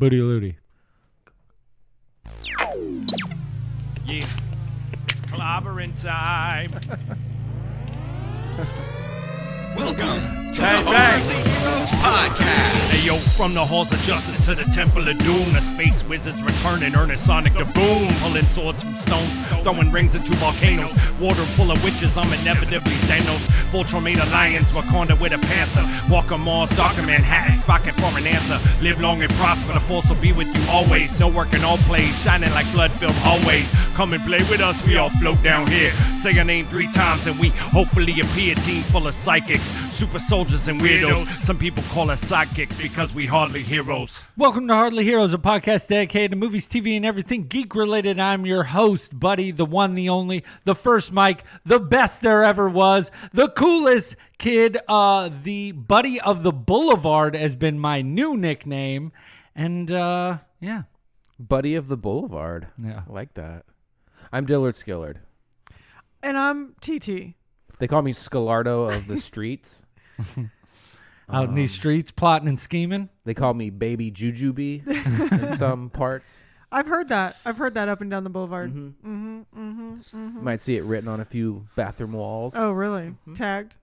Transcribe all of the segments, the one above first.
Booty Looty. Yeah, it's clobbering time. Welcome to Bang, the bang. Hardly Heroes Podcast. Hey yo, from the halls of justice to the temple of doom, the space wizards return and earn a sonic the boom, pulling swords from stones, throwing rings into volcanoes, water full of witches, I'm inevitably Thanos, Voltron made a lions, Wakanda with a panther, Walker Mars, Darker Manhattan, Spocking for an answer, live long and prosper, the force will be with you always, no work in all plays, shining like blood-filled hallways, come and play with us, we all float down here, say your name 3 times and we hopefully appear, team full of psychics, super soldiers and weirdos, some people call us sidekicks because we hardly heroes. Welcome to Hardly Heroes, a podcast dedicated to movies, TV, and everything geek-related. I'm your host, Buddy, the one, the only, the first Mike, the best there ever was, the coolest kid, the Buddy of the Boulevard has been my new nickname, and, yeah. Buddy of the Boulevard. Yeah. I like that. I'm Dillard Skillard. And I'm TT. They call me Scalardo of the streets. Out in these streets, plotting and scheming. They call me Baby Jujubee in some parts. I've heard that. I've heard that up and down the boulevard. You might see it written on a few bathroom walls. Oh, really? Tagged?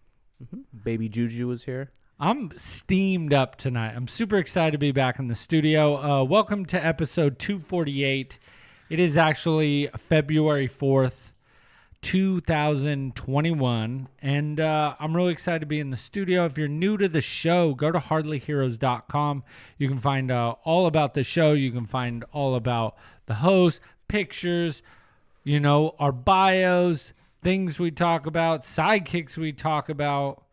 Baby Juju was here. I'm steamed up tonight. I'm super excited to be back in the studio. Welcome to episode 248. It is actually February 4th. 2021, and I'm really excited to be in the studio. If you're new to the show, go to hardlyheroes.com. You can find all about the show. You can find all about the host, pictures, our bios, things we talk about, sidekicks we talk about,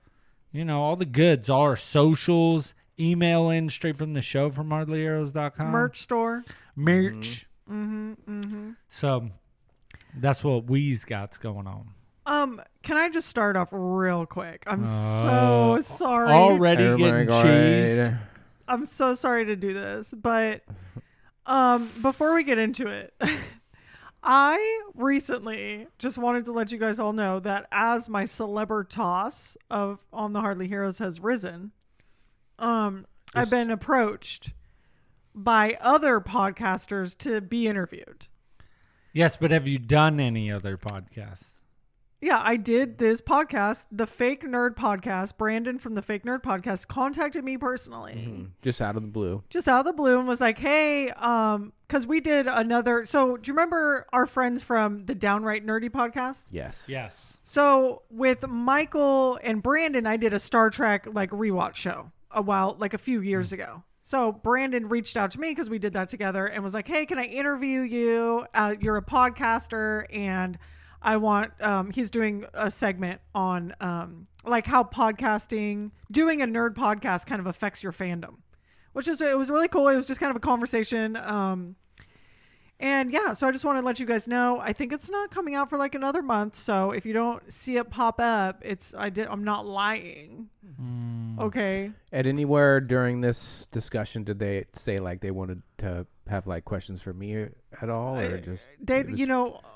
all the goods, all our socials, email in straight from the show from hardlyheroes.com. Merch store. Merch. So that's what we's got's going on. Can I just start off real quick? I'm so sorry. Already getting cheesed. I'm so sorry to do this, but before we get into it, I recently just wanted to let you guys all know that as my celebritas on the Hardly Heroes has risen, I've been approached by other podcasters to be interviewed. Yes, but have you done any other podcasts? Yeah, I did this podcast, the Fake Nerd Podcast. Brandon from the Fake Nerd Podcast contacted me personally. Just out of the blue. Just out of the blue, and was like, hey, because we did another. So do you remember our friends from the Downright Nerdy Podcast? Yes. Yes. So with Michael and Brandon, I did a Star Trek rewatch show a few years ago. So Brandon reached out to me because we did that together and was like, hey, can I interview you? You're a podcaster, and I want, he's doing a segment on how podcasting, doing a nerd podcast kind of affects your fandom, it was really cool. It was just kind of a conversation. And yeah, so I just want to let you guys know, I think it's not coming out for another month. So if you don't see it pop up, I'm not lying. Okay. At anywhere during this discussion, did they say they wanted to have questions for me at all, or just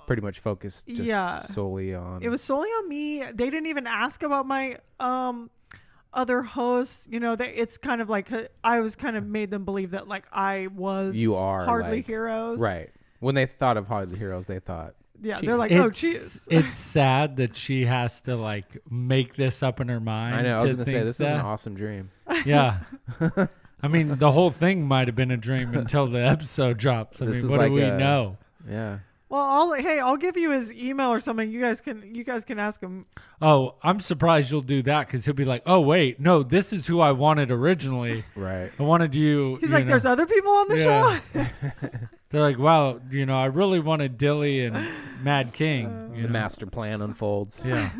pretty much focused solely on? It was solely on me. They didn't even ask about my other hosts. It's kind of I was kind of made them believe that I was Hardly Heroes. Right. When they thought of Hardly Heroes, they thought. Yeah, cheese. they're like, oh, cheese. It's sad that she has to make this up in her mind. I know. I was going to say, this is an that. awesome dream. Yeah. I mean, the whole thing might have been a dream until the episode drops. What do we know? Yeah. Well, I'll give you his email or something. You guys can ask him. Oh, I'm surprised you'll do that because he'll be like, oh, wait, no, this is who I wanted originally. Right. I wanted you. He's like, there's other people on the show? They're like, wow, I really wanted Dilly and Mad King. The master plan unfolds. Yeah.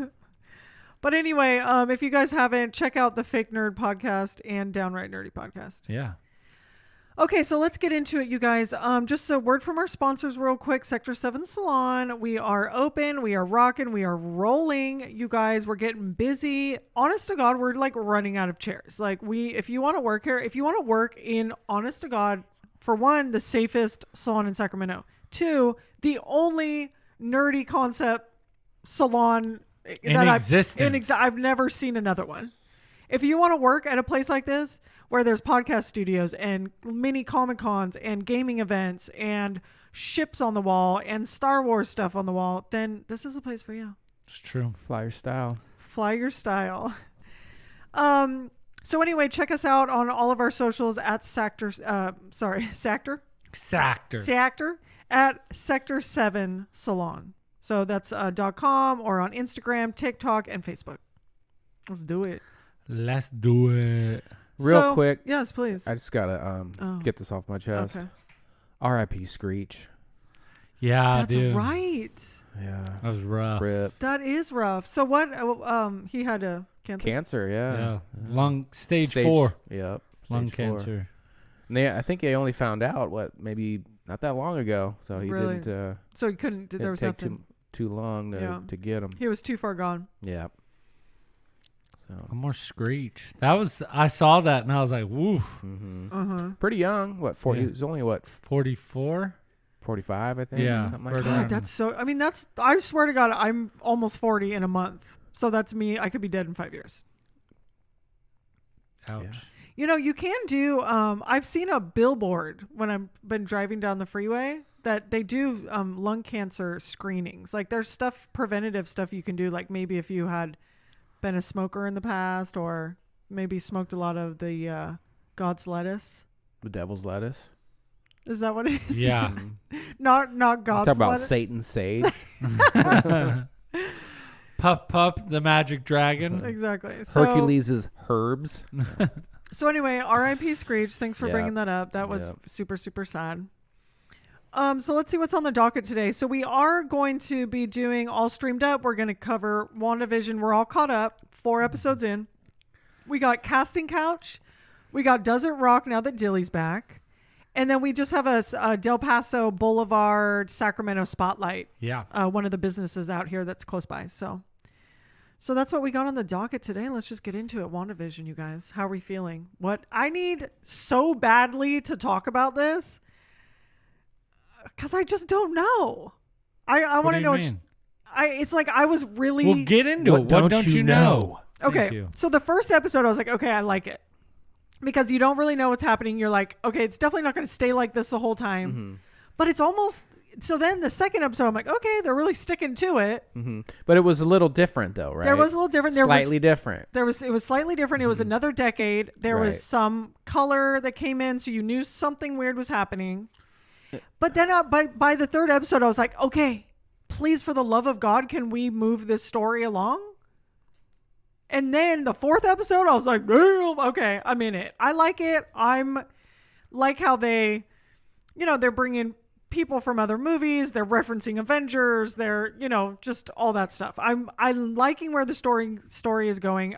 But anyway, if you guys haven't, check out the Fake Nerd Podcast and Downright Nerdy Podcast. Yeah. Okay, so let's get into it, you guys. Just a word from our sponsors real quick. Sector 7 Salon. We are open. We are rocking. We are rolling. You guys, we're getting busy. Honest to God, we're running out of chairs. If you want to work here, if you want to work in, honest to God, for one, the safest salon in Sacramento. 2, the only nerdy concept salon in existence. I've never seen another one. If you want to work at a place like this, where there's podcast studios and mini Comic-Cons and gaming events and ships on the wall and Star Wars stuff on the wall, then this is a place for you. It's true. Fly your style. Fly your style. So anyway, check us out on all of our socials at Sector at Sector 7 Salon. So that's .com or on Instagram, TikTok, and Facebook. Let's do it. Let's do it. Real quick. Yes, please. I just gotta get this off my chest. Okay. R.I.P. Screech. Yeah, That's dude. right. Yeah. That was rough. Rip. That is rough. So what? He had a cancer. Cancer, Yeah. Lung stage 4. Yep. Lung Stage 4. cancer. And I think they only found out maybe not that long ago. So he Really? didn't. So he couldn't. There was take nothing. too long to get him. He was too far gone. Yeah. So One more Screech. I saw that and I was like, woof. pretty young. What? 40? Yeah. He was only what? 44? 45, I think. Yeah. Something like Right that. around. God, that's so. I mean, I swear to God, I'm almost 40 in a month. So that's me. I could be dead in 5 years. Ouch. Yeah. You know, you can do. I've seen a billboard when I've been driving down the freeway that they do lung cancer screenings. Like there's preventative stuff you can do. Like maybe if you had been a smoker in the past, or maybe smoked a lot of the God's lettuce. The devil's lettuce. Is that what it is? Yeah. not God's Talk about lettuce. Satan's sage. Puff, the magic dragon. Exactly. So, Hercules' herbs. So anyway, R.I.P. Screech. Thanks for Yeah. bringing that up. That was Yeah. super, super sad. So let's see what's on the docket today. So we are going to be doing all streamed up. We're going to cover WandaVision. We're all caught up. 4 episodes in. We got Casting Couch. We got Does It Rock now that Dilly's back. And then we just have a Del Paso Boulevard Sacramento Spotlight. Yeah. One of the businesses out here that's close by. So that's what we got on the docket today. Let's just get into it. WandaVision, you guys. How are we feeling? What I need so badly to talk about this, because I just don't know. I want to know. It's like I was really. We'll get into it. What don't you know? Okay. Thank you. So the first episode, I was like, okay, I like it. Because you don't really know what's happening. You're like, okay, it's definitely not going to stay like this the whole time. Mm-hmm. But it's almost. So then the second episode, I'm like, okay, they're really sticking to it. Mm-hmm. But it was a little different, though, right? There was a little different. Slightly different. It was slightly different. It was another decade. There Right. was some color that came in, so you knew something weird was happening. But then by the third episode, I was like, okay, please, for the love of God, can we move this story along? And then the fourth episode, I was like, boom, okay, I'm in it. I like it. I'm like how they, they're bringing people from other movies. They're referencing Avengers. They're, just all that stuff. I'm liking where the story is going.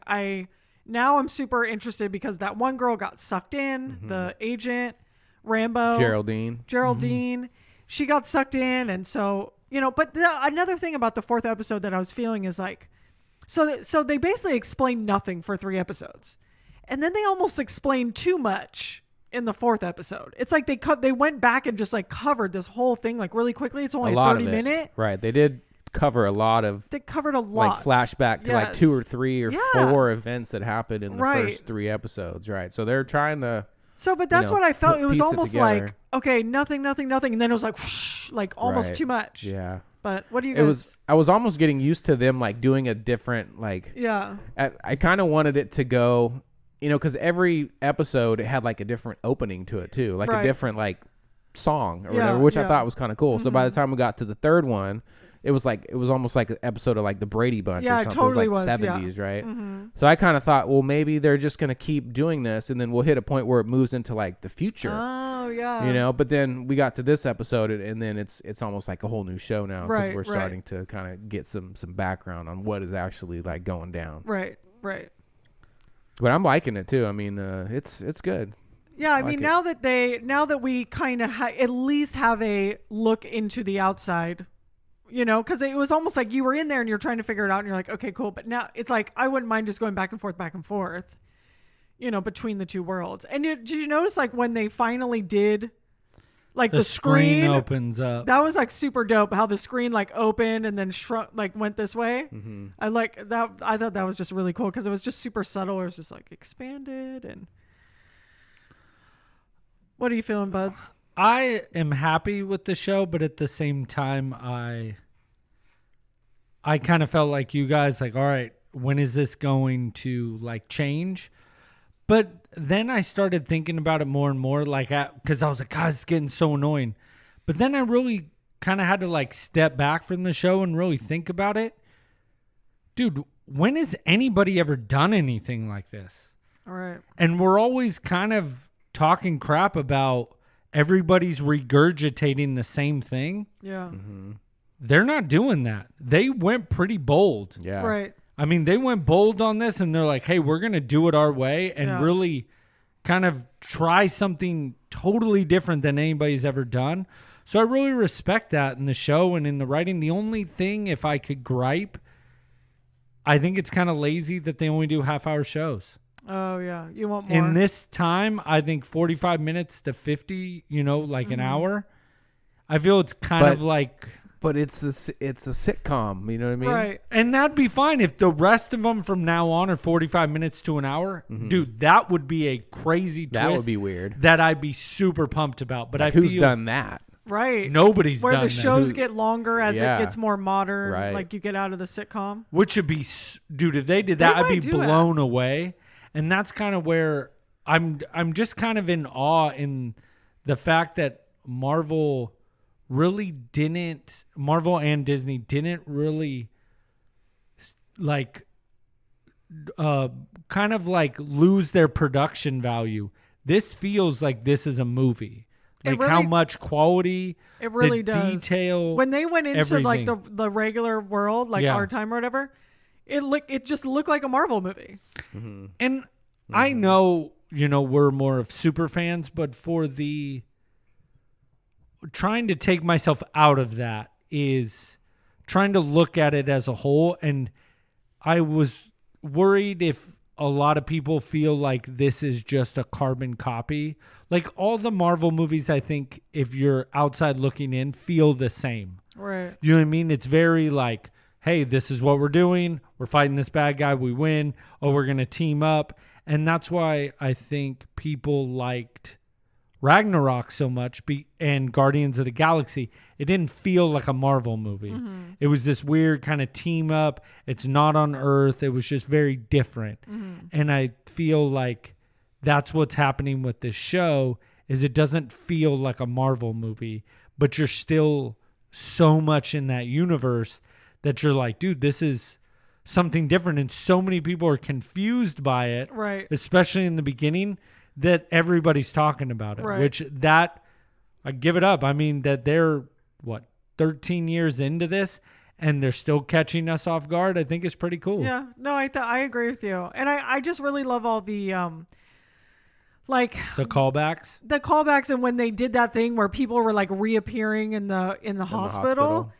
Now I'm super interested because that one girl got sucked in, the agent, Rambo. Geraldine. She got sucked in. And so, but another thing about the fourth episode that I was feeling is like, so they basically explained nothing for 3 episodes. And then they almost explained too much in the fourth episode. It's like they went back and just like covered this whole thing like really quickly. It's only a 30-minute. Right. They did cover a lot of. They covered a lot. Like flashback to like 2 or 3 or 4 events that happened in the first 3 episodes. Right. So they're trying to. So, but that's what I felt. It was almost together. like, okay, nothing. And then it was like, whoosh, like almost too much. Yeah. But what do you guys? I was almost getting used to them like doing a different like. Yeah. I kind of wanted it to go, because every episode it had like a different opening to it too, like a different like song or whatever, which I thought was kind of cool. So by the time we got to the third one, it was almost like an episode of like the Brady Bunch or something. Totally it was like 70s, yeah. right? Mm-hmm. So I kind of thought, well, maybe they're just gonna keep doing this, and then we'll hit a point where it moves into like the future. Oh yeah. But then we got to this episode, and then it's almost like a whole new show now because we're starting to kind of get some background on what is actually like going down. Right. But I'm liking it too. I mean, it's good. Yeah, I mean, like now that we kind of at least have a look into the outside, because it was almost like you were in there and you're trying to figure it out, and you're like, okay, cool. But now it's like I wouldn't mind just going back and forth, between the two worlds. And did you notice like when they finally did, like the screen opens up? That was like super dope. How the screen like opened and then shrunk, like went this way. Mm-hmm. I like that. I thought that was just really cool because it was just super subtle. It was just like expanded and. What are you feeling, Buds? I am happy with the show, but at the same time, I kind of felt like you guys, like, all right, when is this going to like change? But then I started thinking about it more and more, like, because I was like, God, it's getting so annoying. But then I really kind of had to like step back from the show and really think about it. Dude, when has anybody ever done anything like this? All right. And we're always kind of talking crap about everybody's regurgitating the same thing. Yeah. Mm-hmm. They're not doing that. They went pretty bold. Yeah. Right. I mean, they went bold on this, and they're like, hey, we're going to do it our way and really kind of try something totally different than anybody's ever done. So I really respect that in the show and in the writing. The only thing, if I could gripe, I think it's kind of lazy that they only do half-hour shows. Oh, yeah. You want more. In this time, I think 45 minutes to 50, like an hour. I feel it's kind of like... But it's a sitcom, you know what I mean? Right. And that'd be fine if the rest of them from now on are 45 minutes to an hour. Mm-hmm. Dude, that would be a crazy twist. That would be weird. That I'd be super pumped about. But Like, I who's feel done that? Right. nobody's Where done the that. shows get longer as it gets more modern. Right. Like you get out of the sitcom. Which would be, dude, if they did that, I'd be might do it. blown away. And that's kind of where I'm just kind of in awe in the fact that Marvel and Disney didn't really like kind of like lose their production value. This feels like this is a movie. Like really, how much quality, it really the does. detail. When they went into like everything. the regular world, like our time or whatever, it just looked like a Marvel movie. Mm-hmm. And I know, we're more of super fans, but for the trying to take myself out of that is trying to look at it as a whole. And I was worried if a lot of people feel like this is just a carbon copy. Like all the Marvel movies, I think, if you're outside looking in, feel the same. Right. You know what I mean? It's very like, hey, this is what we're doing. We're fighting this bad guy. We win. Oh, we're going to team up. And that's why I think people liked Ragnarok so much and Guardians of the Galaxy. It didn't feel like a Marvel movie. Mm-hmm. It was this weird kind of team up. It's not on Earth. It was just very different. Mm-hmm. And I feel like that's what's happening with this show is it doesn't feel like a Marvel movie, but you're still so much in that universe that you're like, dude, this is something different. And so many people are confused by it, right? Especially in the beginning, that everybody's talking about it, right. Which that I give it up. I mean, that they're 13 years into this and they're still catching us off guard. I think is pretty cool. Yeah, no, I agree with you. And I just really love all the, like the callbacks and when they did that thing where people were like reappearing in the hospital.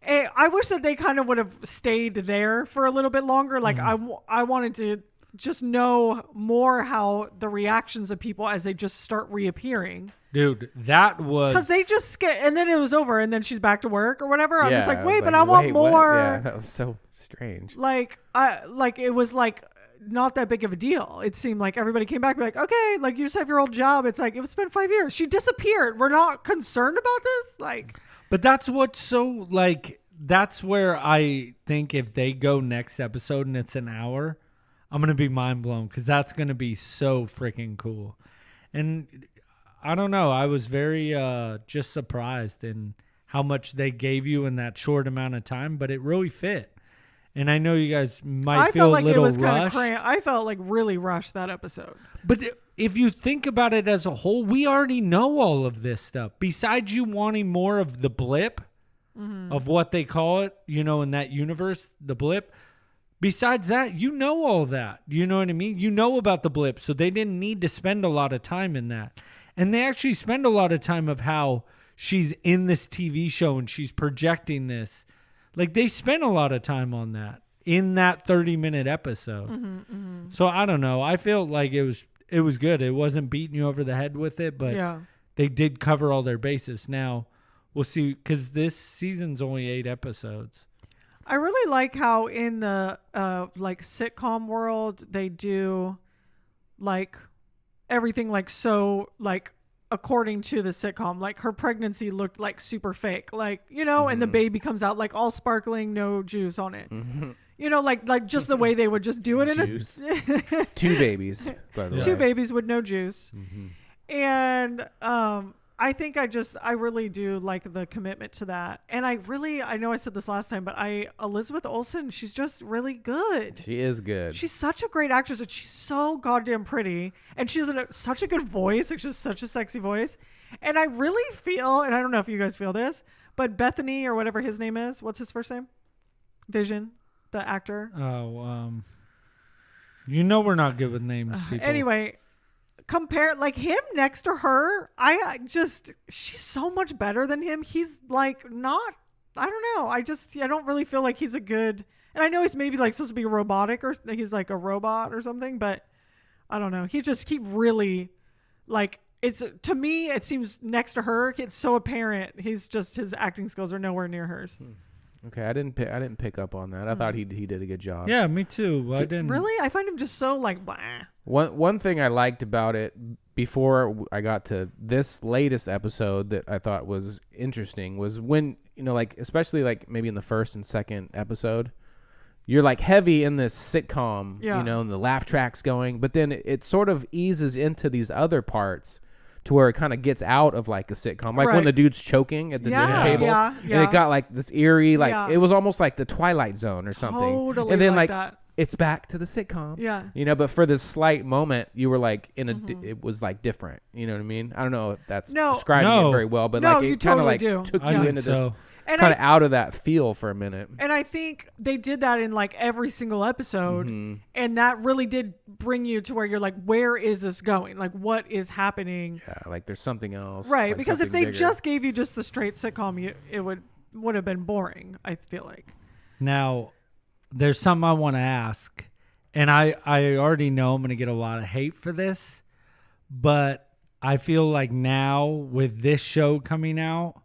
I wish that they kind of would have stayed there for a little bit longer. Like I wanted to just know more how the reactions of people as they just start reappearing. Dude, that was because they just and then it was over, and then she's back to work or whatever. I'm just like, wait, but I wait, want more. What? Yeah, that was so strange. Like it was like not that big of a deal. It seemed like everybody came back and be like, okay, like you just have your old job. It's like it's been 5 years. She disappeared. We're not concerned about this. Like, but that's what's so like. That's where I think if they go next episode and it's an hour, I'm going to be mind blown because that's going to be so freaking cool. And I don't know. I was very just surprised in how much they gave you in that short amount of time, but it really fit. And I know you guys might feel like a little it was rushed. Kind of I felt like really rushed that episode. But if you think about it as a whole, we already know all of this stuff. Besides you wanting more of the blip of what they call it, in that universe, the blip. Besides that, you know all that. You know what I mean? You know about the blip, so they didn't need to spend a lot of time in that. And they actually spend a lot of time of how she's in this TV show and she's projecting this. Like, they spent a lot of time on that in that 30-minute episode. So, I don't know. I feel like it was good. It wasn't beating you over the head with it, but they did cover all their bases. Now, we'll see, because this season's only 8 episodes. I really like how in the like sitcom world they do like everything like so like according to the sitcom. Like her pregnancy looked like super fake, like, you know, and the baby comes out like all sparkling, no juice on it. You know, like just the way they would just do it in Juice. Two babies, by the way. two babies with no juice. And I think I really do like the commitment to that. And I know I said this last time, but Elizabeth Olsen, she's just really good. She is good. She's such a great actress, and she's so goddamn pretty. And she has such a good voice. It's just such a sexy voice. And I really feel, and I don't know if you guys feel this, but Bethany or whatever his name is, what's his first name? Vision, the actor. Oh, you know we're not good with names, people. Anyway, compare like him next to her. She's so much better than him. He's like not. I don't know. I don't really feel like he's a good. And I know he's maybe like supposed to be robotic or he's like a robot or something, but I don't know. He really like it's to me. It seems next to her, it's so apparent. His acting skills are nowhere near hers. Okay, I didn't pick up on that. I thought he did a good job. Yeah, me too. I didn't really. I find him just so like blah. One thing I liked about it before I got to this latest episode that I thought was interesting was when, you know, like especially like maybe in the first and second episode, you're like heavy in this sitcom, you know, and the laugh track's going, but then it sort of eases into these other parts to where it kind of gets out of like a sitcom, like when the dude's choking at the dinner table, and it got like this eerie, like it was almost like the Twilight Zone or something. Totally, and then like like that. It's back to the sitcom. Yeah. You know, but for this slight moment, you were like in a, it was like different. You know what I mean? I don't know if that's describing it very well, but like it kind of like took you into this kind of out of that feel for a minute. And I think they did that in like every single episode. And that really did bring you to where you're like, where is this going? Like, what is happening? Yeah, like there's something else. Right. Like because if they bigger. just gave you just the straight sitcom, it would have been boring, I feel like. Now, there's something I want to ask. And I already know I'm going to get a lot of hate for this. But I feel like now with this show coming out,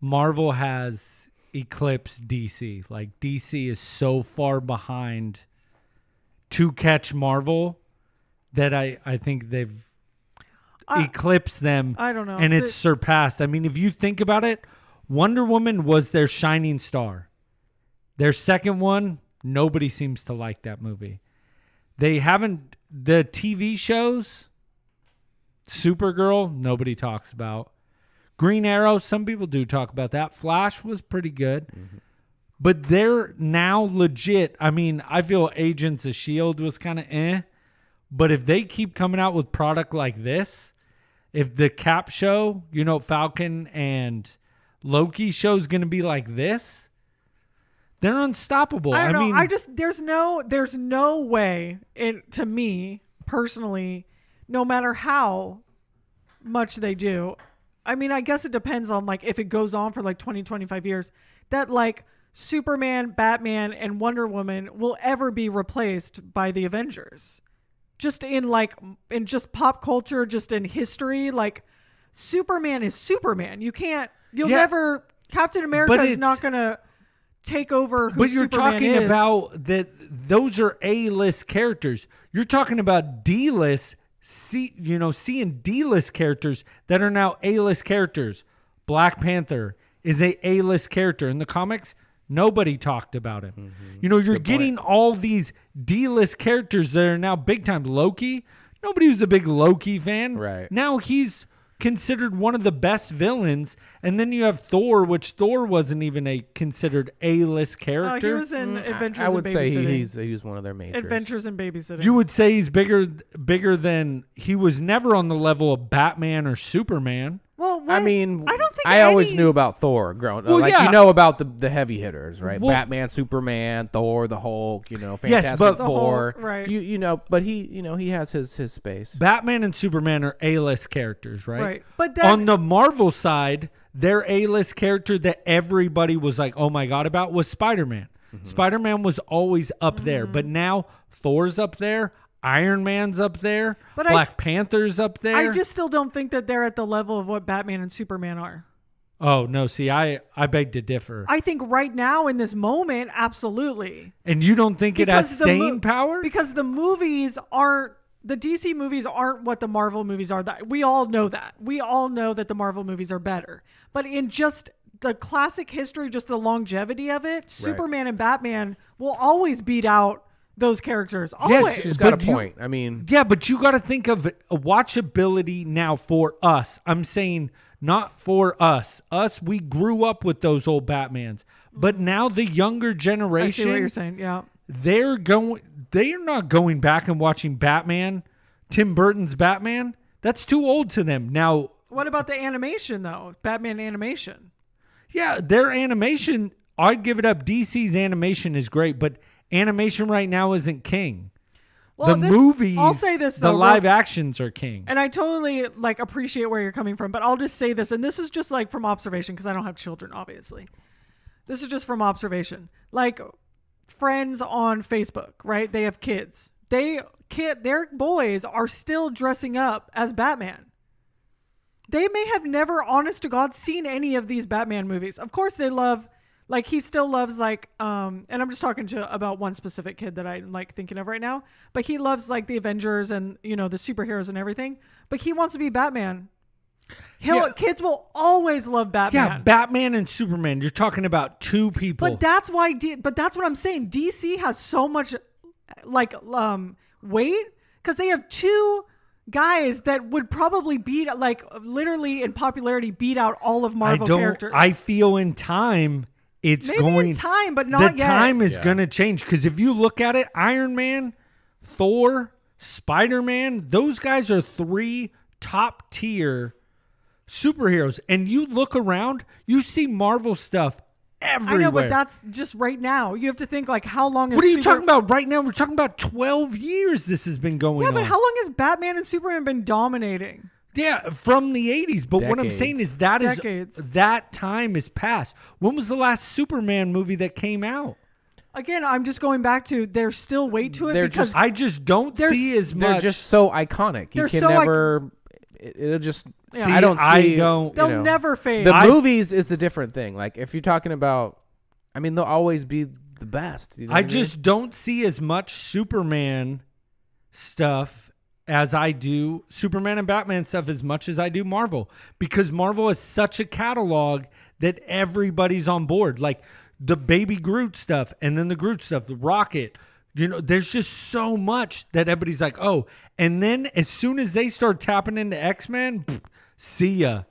Marvel has eclipsed DC. Like DC is so far behind to catch Marvel that I think they've eclipsed them. I don't know. And it's surpassed. I mean, if you think about it, Wonder Woman was their shining star. Their second one, nobody seems to like that movie. They haven't, the TV shows, Supergirl, nobody talks about. Green Arrow, some people do talk about that. Flash was pretty good. But they're now legit. I mean, I feel Agents of S.H.I.E.L.D. was kind of But if they keep coming out with product like this, if the Cap show, you know, Falcon and Loki show is going to be like this, they're unstoppable. I don't know. There's no way, to me personally, no matter how much they do. I mean, I guess it depends on like if it goes on for like 20, 25 years, that like Superman, Batman, and Wonder Woman will ever be replaced by the Avengers. Just in just pop culture, just in history, like Superman is Superman. You'll never, Captain America is not going to take over who But you're Superman talking is. about that those are A-list characters. You're talking about D-list, C and D-list characters that are now A-list characters. Black Panther is a A-list character. In the comics, nobody talked about him. You know, you're getting all these D-list characters that are now big time. Loki, nobody was a big Loki fan. Right. Now he's considered one of the best villains, and then you have Thor, which Thor wasn't even a considered A-list character. He was in Adventures I would in say Babysitting. he's one of their majors. Adventures in Babysitting. You would say he's bigger than he was never on the level of Batman or Superman. Well, I mean, I don't think I always knew about Thor growing up. Well, you know about the heavy hitters, right? Well, Batman, Superman, Thor, the Hulk, Fantastic but- Four. The Hulk, right. But he has his space. Batman and Superman are A-list characters, right? Right. But then, on the Marvel side, their A-list character that everybody was like, oh my God, about was Spider-Man. Spider-Man was always up there, but now Thor's up there. Iron Man's up there. But Black Panther's up there. I just still don't think that they're at the level of what Batman and Superman are. Oh, no. See, I beg to differ. I think right now in this moment, absolutely. And you don't think it has Because staying power? Because the movies aren't the DC movies aren't what the Marvel movies are. That we all know that. We all know that the Marvel movies are better. But in just the classic history, just the longevity of it, Superman and Batman will always beat out those characters. Always. Yes, she's got a point. I mean, yeah, but you got to think of watchability now for us. I'm saying not for us. Us, we grew up with those old Batmans. But now the younger generation, I see what you're saying. Yeah, they're not going back and watching Batman, Tim Burton's Batman. That's too old to them. Now, what about the animation though? Batman animation. Yeah, their animation, I'd give it up. DC's animation is great, but animation right now isn't king. Well, movies, I'll say this though, the live actions are king. And I totally like appreciate where you're coming from, but I'll just say this, and this is just like from observation because I don't have children, obviously. This is just from observation. Like friends on Facebook, right? They have kids. Their boys are still dressing up as Batman. They may have never, honest to God, seen any of these Batman movies. Of course, they love, like, he still loves, like, and I'm just talking about one specific kid that I'm, like, thinking of right now. But he loves, like, the Avengers and, you know, the superheroes and everything. But he wants to be Batman. Kids will always love Batman. Yeah, Batman and Superman. You're talking about two people. But that's why. But that's what I'm saying. DC has so much, like, weight because they have two guys that would probably beat, like, literally in popularity, beat out all of Marvel characters. I feel in time it's maybe going. In time, but not yet. The time is going to change because if you look at it, Iron Man, Thor, Spider-Man, those guys are 3 top tier superheroes, and you look around, you see Marvel stuff everywhere. I know, but that's just right now. You have to think, like, how long is What are you talking about right now? We're talking about 12 years this has been going on. Yeah, but how long has Batman and Superman been dominating? Yeah, from the 80s. But what I'm saying is that time is past. When was the last Superman movie that came out? Again, I'm just going back to there's still weight to it because I just don't see as much. They're just so iconic. You can never. It'll just. Yeah. I don't see. They'll never fade. The movies is a different thing. Like if you're talking about, I mean, they'll always be the best. You know I just don't see as much Superman stuff as I do Superman and Batman stuff as much as I do Marvel because Marvel is such a catalog that everybody's on board. Like the Baby Groot stuff, and then the Groot stuff, the Rocket. You know, there's just so much that everybody's like, oh. And then as soon as they start tapping into X-Men, see ya.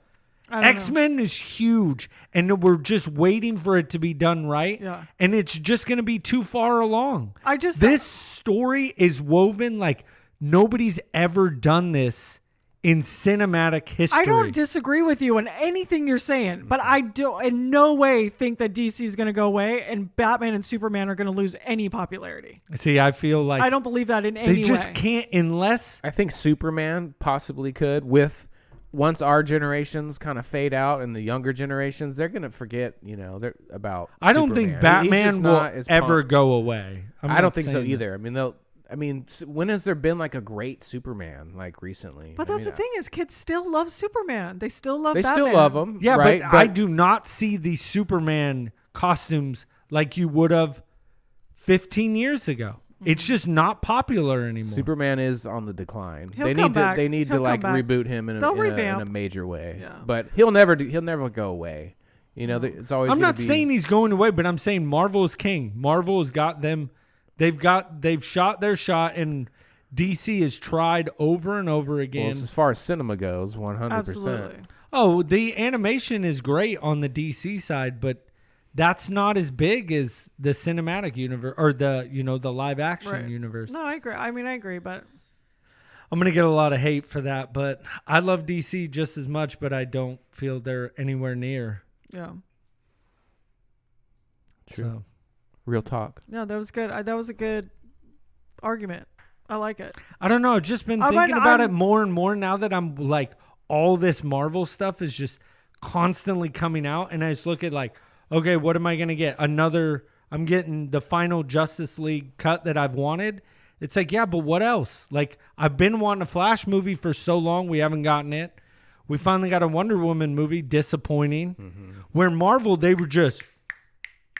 X-Men is huge, and we're just waiting for it to be done right. Yeah. And it's just going to be too far along. This story is woven like nobody's ever done this in cinematic history. I don't disagree with you on anything you're saying, but I do in no way think that DC is going to go away and Batman and Superman are going to lose any popularity. See, I feel like I don't believe that in any way. They just can't unless... I think Superman possibly could with... Once our generations kind of fade out and the younger generations, they're going to forget, you know, about I don't Superman. think Batman will ever go away. I don't think so either. I mean, when has there been like a great Superman like recently? But that's the thing is kids still love Superman. They still love Batman. They still love him. Yeah, right? but I do not see the Superman costumes like you would have 15 years ago. It's just not popular anymore. Superman is on the decline. They need to like reboot him in a major way. Yeah. But he'll never go away. You know, it's always. I'm not saying he's going away, but I'm saying Marvel is king. Marvel has got them. They've shot their shot, and DC has tried over and over again. Well, as far as cinema goes, 100%. Absolutely. Oh, the animation is great on the DC side, but that's not as big as the cinematic universe or the live action universe. No, I agree. I mean, I agree, but I'm going to get a lot of hate for that, but I love DC just as much, but I don't feel they're anywhere near. Yeah. True. So. Real talk. No, that was good. That was a good argument. I like it. I don't know. I've just been thinking about it more and more now that I'm like all this Marvel stuff is just constantly coming out, and I just look at like, okay, what am I going to get? I'm getting the final Justice League cut that I've wanted. It's like, yeah, but what else? Like, I've been wanting a Flash movie for so long. We haven't gotten it. We finally got a Wonder Woman movie. Disappointing. Mm-hmm. Where Marvel, they were just,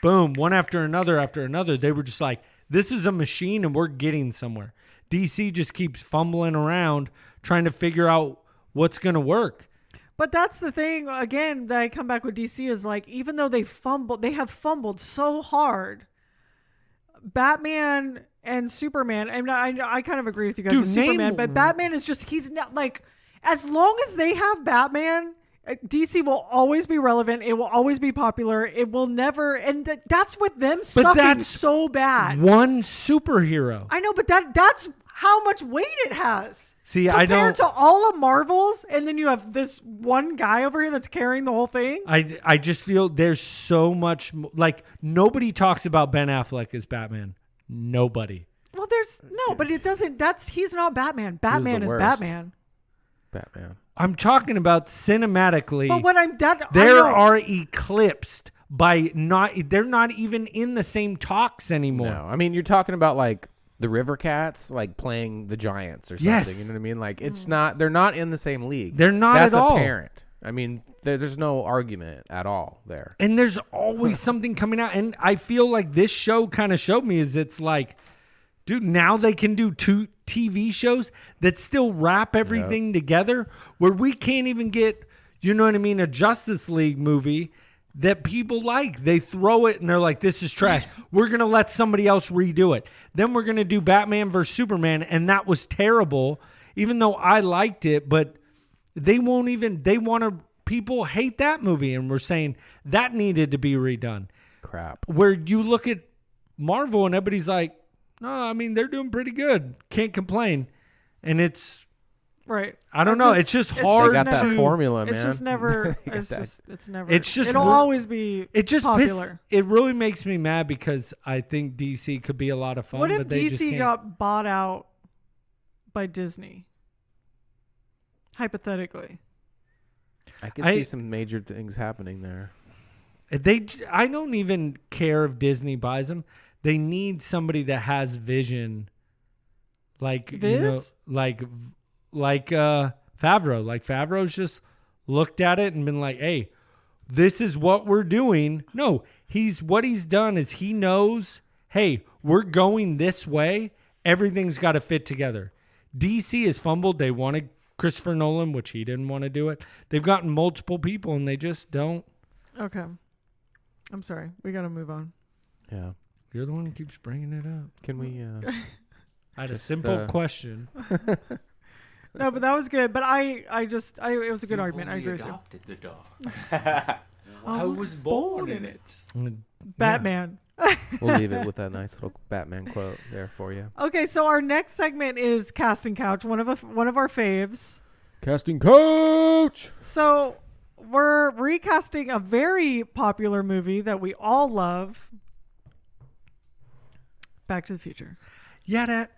boom, one after another. They were just like, this is a machine and we're getting somewhere. DC just keeps fumbling around trying to figure out what's going to work. But that's the thing, again, that I come back with DC is like, even though they have fumbled so hard, Batman and Superman, and I kind of agree with you guys with Superman, but Batman is just, he's not like, as long as they have Batman, DC will always be relevant. It will always be popular. It will never, and that's with them sucking so bad. One superhero. I know, but that's how much weight it has. See, compared to all of Marvel's, and then you have this one guy over here that's carrying the whole thing. I just feel there's so much, like, nobody talks about Ben Affleck as Batman. Nobody. Well, but it doesn't, he's not Batman. Batman is Batman. Batman. I'm talking about cinematically. But what are eclipsed by they're not even in the same talks anymore. No, I mean, you're talking about like the River Cats, like playing the Giants or something. Yes. You know what I mean? Like they're not in the same league. They're not That's at all. That's apparent. I mean, there's no argument at all there. And there's always something coming out. And I feel like this show kind of showed me is it's like, dude, now they can do 2 TV shows that still wrap everything together where we can't even get, you know what I mean, a Justice League movie that people like. They throw it and they're like, this is trash. We're going to let somebody else redo it. Then we're going to do Batman versus Superman, and that was terrible, even though I liked it, but people hate that movie, and we're saying that needed to be redone. Crap. Where you look at Marvel and everybody's like, no, I mean, they're doing pretty good. Can't complain. And it's... Right. I don't know. It's just hard. They got that formula, man. It's just never... It'll really, always be popular. It really makes me mad because I think DC could be a lot of fun. What if DC got bought out by Disney? Hypothetically. I could see some major things happening there. I don't even care if Disney buys them. They need somebody that has vision, like Favreau. Like Favreau's just looked at it and been like, "Hey, this is what we're doing." No, what he's done is he knows, hey, we're going this way. Everything's got to fit together. DC has fumbled. They wanted Christopher Nolan, which he didn't want to do it. They've gotten multiple people, and they just don't. Okay, I'm sorry. We got to move on. Yeah. You're the one who keeps bringing it up. Can we? I had a simple question. No, but that was good. But it was a good argument. I agree with you. Adopted the dog. I was born in it. Batman. We'll leave it with that nice little Batman quote there for you. Okay, so our next segment is Casting Couch, one of our faves. Casting Couch. So we're recasting a very popular movie that we all love. Back to the Future. Yeah, that.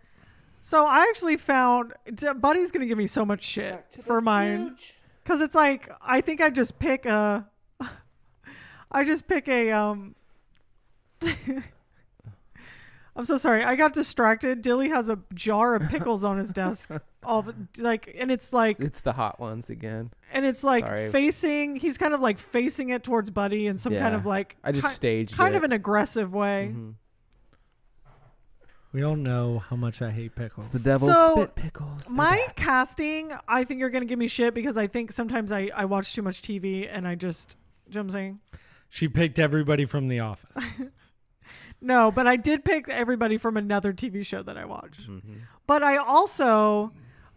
So I actually found Buddy's gonna give me so much shit for mine because it's like I think I just pick a. I'm so sorry. I got distracted. Dilly has a jar of pickles on his desk. And it's like it's the hot ones again. And it's like facing. He's kind of like facing it towards Buddy in some kind of like. I just staged kind of an aggressive way. Mm-hmm. We all know how much I hate pickles. It's the devil's spit pickles. My casting, I think you're going to give me shit because I think sometimes I watch too much TV and I just, you know what I'm saying? She picked everybody from The Office. No, but I did pick everybody from another TV show that I watched. Mm-hmm. But I also,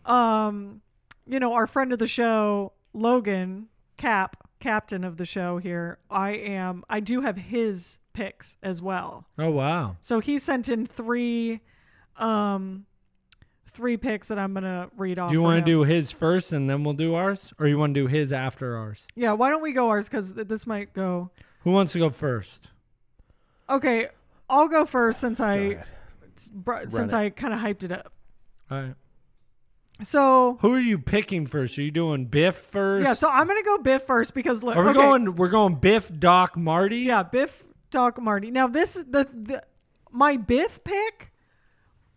our friend of the show, Logan, captain of the show here, I do have his picks as well. Oh wow. So he sent in three picks that I'm gonna read off. Do you want to do his first and then we'll do ours, or you want to do his after ours? Yeah, why don't we go ours, because this might go. Who wants to go first? Okay, I'll go first since I kind of hyped it up. All right. So who are you picking first? Are you doing Biff first? Yeah, so I'm gonna go Biff first because look. We're going Biff, Doc, Marty. Yeah, Biff, Doc, Marty. Now this is my Biff pick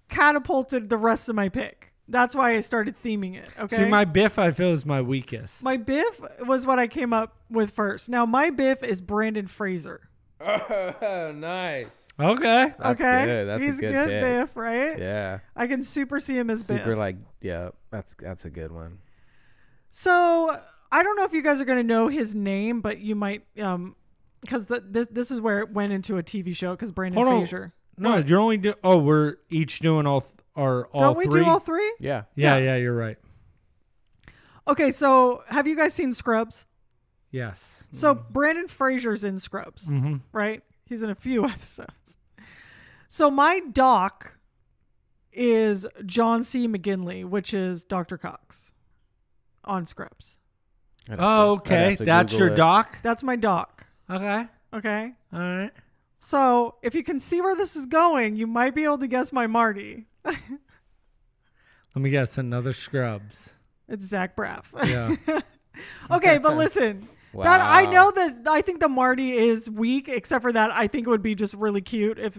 catapulted the rest of my pick. That's why I started theming it. Okay. See, my Biff I feel is my weakest. My Biff was what I came up with first. Now my Biff is Brandon Fraser. Oh, nice. Okay. That's okay. good. That's He's a good pick. Biff, right? Yeah. I can super see him as Super Biff. yeah, that's a good one. So I don't know if you guys are going to know his name, but you might, because this is where it went into a TV show because Brandon Hold on. Fraser. No, you're only we're each doing all Don't we three? do all three? Yeah. Yeah, you're right. Okay, so have you guys seen Scrubs? Yes. So Brandon Fraser's in Scrubs, Mm-hmm. right? He's in a few episodes. So my doc is John C. McGinley, which is Dr. Cox on Scrubs. Oh, okay. That's your doc? That's my doc. Okay. Okay. All right. So if you can see where this is going, you might be able to guess my Marty. Let me guess. Another Scrubs. It's Zach Braff. Yeah. Okay, but listen. Wow. That I know that I think the Marty is weak, except for that I think it would be just really cute if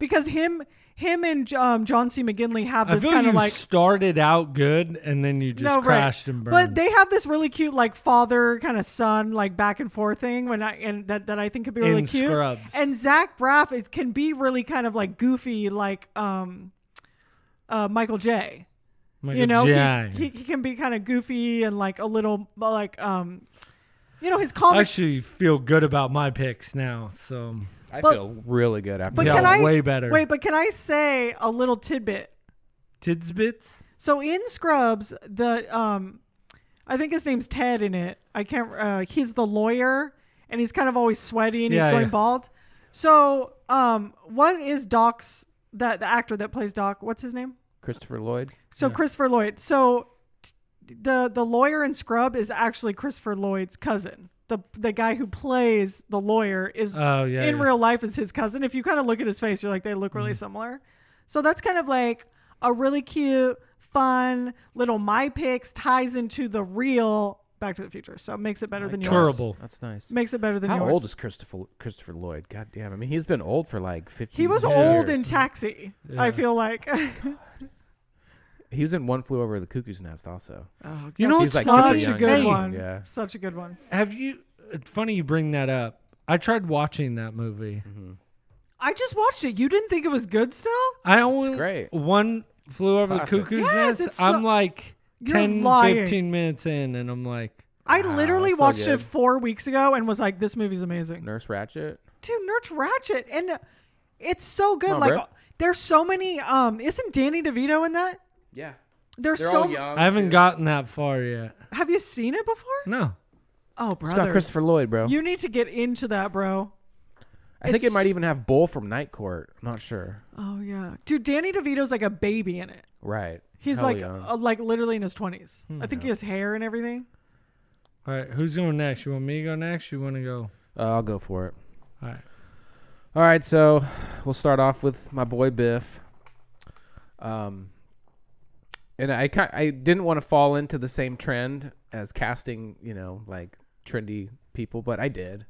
because him and John C. McGinley have I this feel kind of you like started out good and then you just crashed and burned. But they have this really cute like father kind of son like back and forth thing that I think could be really In cute. Scrubs. And Zach Braff can be really kind of like goofy like Michael J. Michael J. He can be kind of goofy and like a little like his comic. I actually feel good about my picks now. So I feel really good after But that. can I way better. Wait, but can I say a little tidbit? Tidbits? So in Scrubs, I think his name's Ted in it. I can't. He's the lawyer, and he's kind of always sweaty, and he's going bald. So, what is Doc's the actor that plays Doc? What's his name? Christopher Lloyd. So Christopher Lloyd. So the lawyer in Scrub is actually Christopher Lloyd's cousin. The guy who plays the lawyer is in real life is his cousin. If you kind of look at his face, you're like, they look really similar. So that's kind of like a really cute, fun little my picks ties into the real Back to the Future. So it makes it better than yours. Terrible. That's nice. Makes it better than How yours. old is Christopher Lloyd? God damn. I mean, he's been old for like 50 He was years. old in Taxi, Yeah. I feel like. He was in One Flew Over the Cuckoo's Nest also. Oh, You know, He's like such super such a young. good Hey, one. Yeah. Such a good one. Have you? It's funny you bring that up. I tried watching that movie. Mm-hmm. I just watched it. You didn't think it was good still? I only great. One Flew Over Classic. the Cuckoo's Yes, Nest. it's so- I'm like You're 10, lying. 15 minutes in, and I'm like, I literally that's so watched good. it 4 weeks ago and was like, this movie's amazing. Nurse Ratchet. Dude, Nurse Ratchet. And it's so good. Come on, like, bro. there's so many. Isn't Danny DeVito in that? Yeah. There's They're so all young. I haven't too. gotten that far yet. Have you seen it before? No. Oh, It's got brother. Christopher Lloyd, bro. You need to get into that, bro. I think it it's- might even have Bull from Night Court. I'm not sure. Oh, yeah. Dude, Danny DeVito's like a baby in it. Right. He's Hell like young. like literally in his 20s. I think he has hair and everything. All right, who's going next? You want me to go next? You want to go? I'll go for it. All right. All right, so we'll start off with my boy Biff. And I didn't want to fall into the same trend as casting, like trendy people, but I did.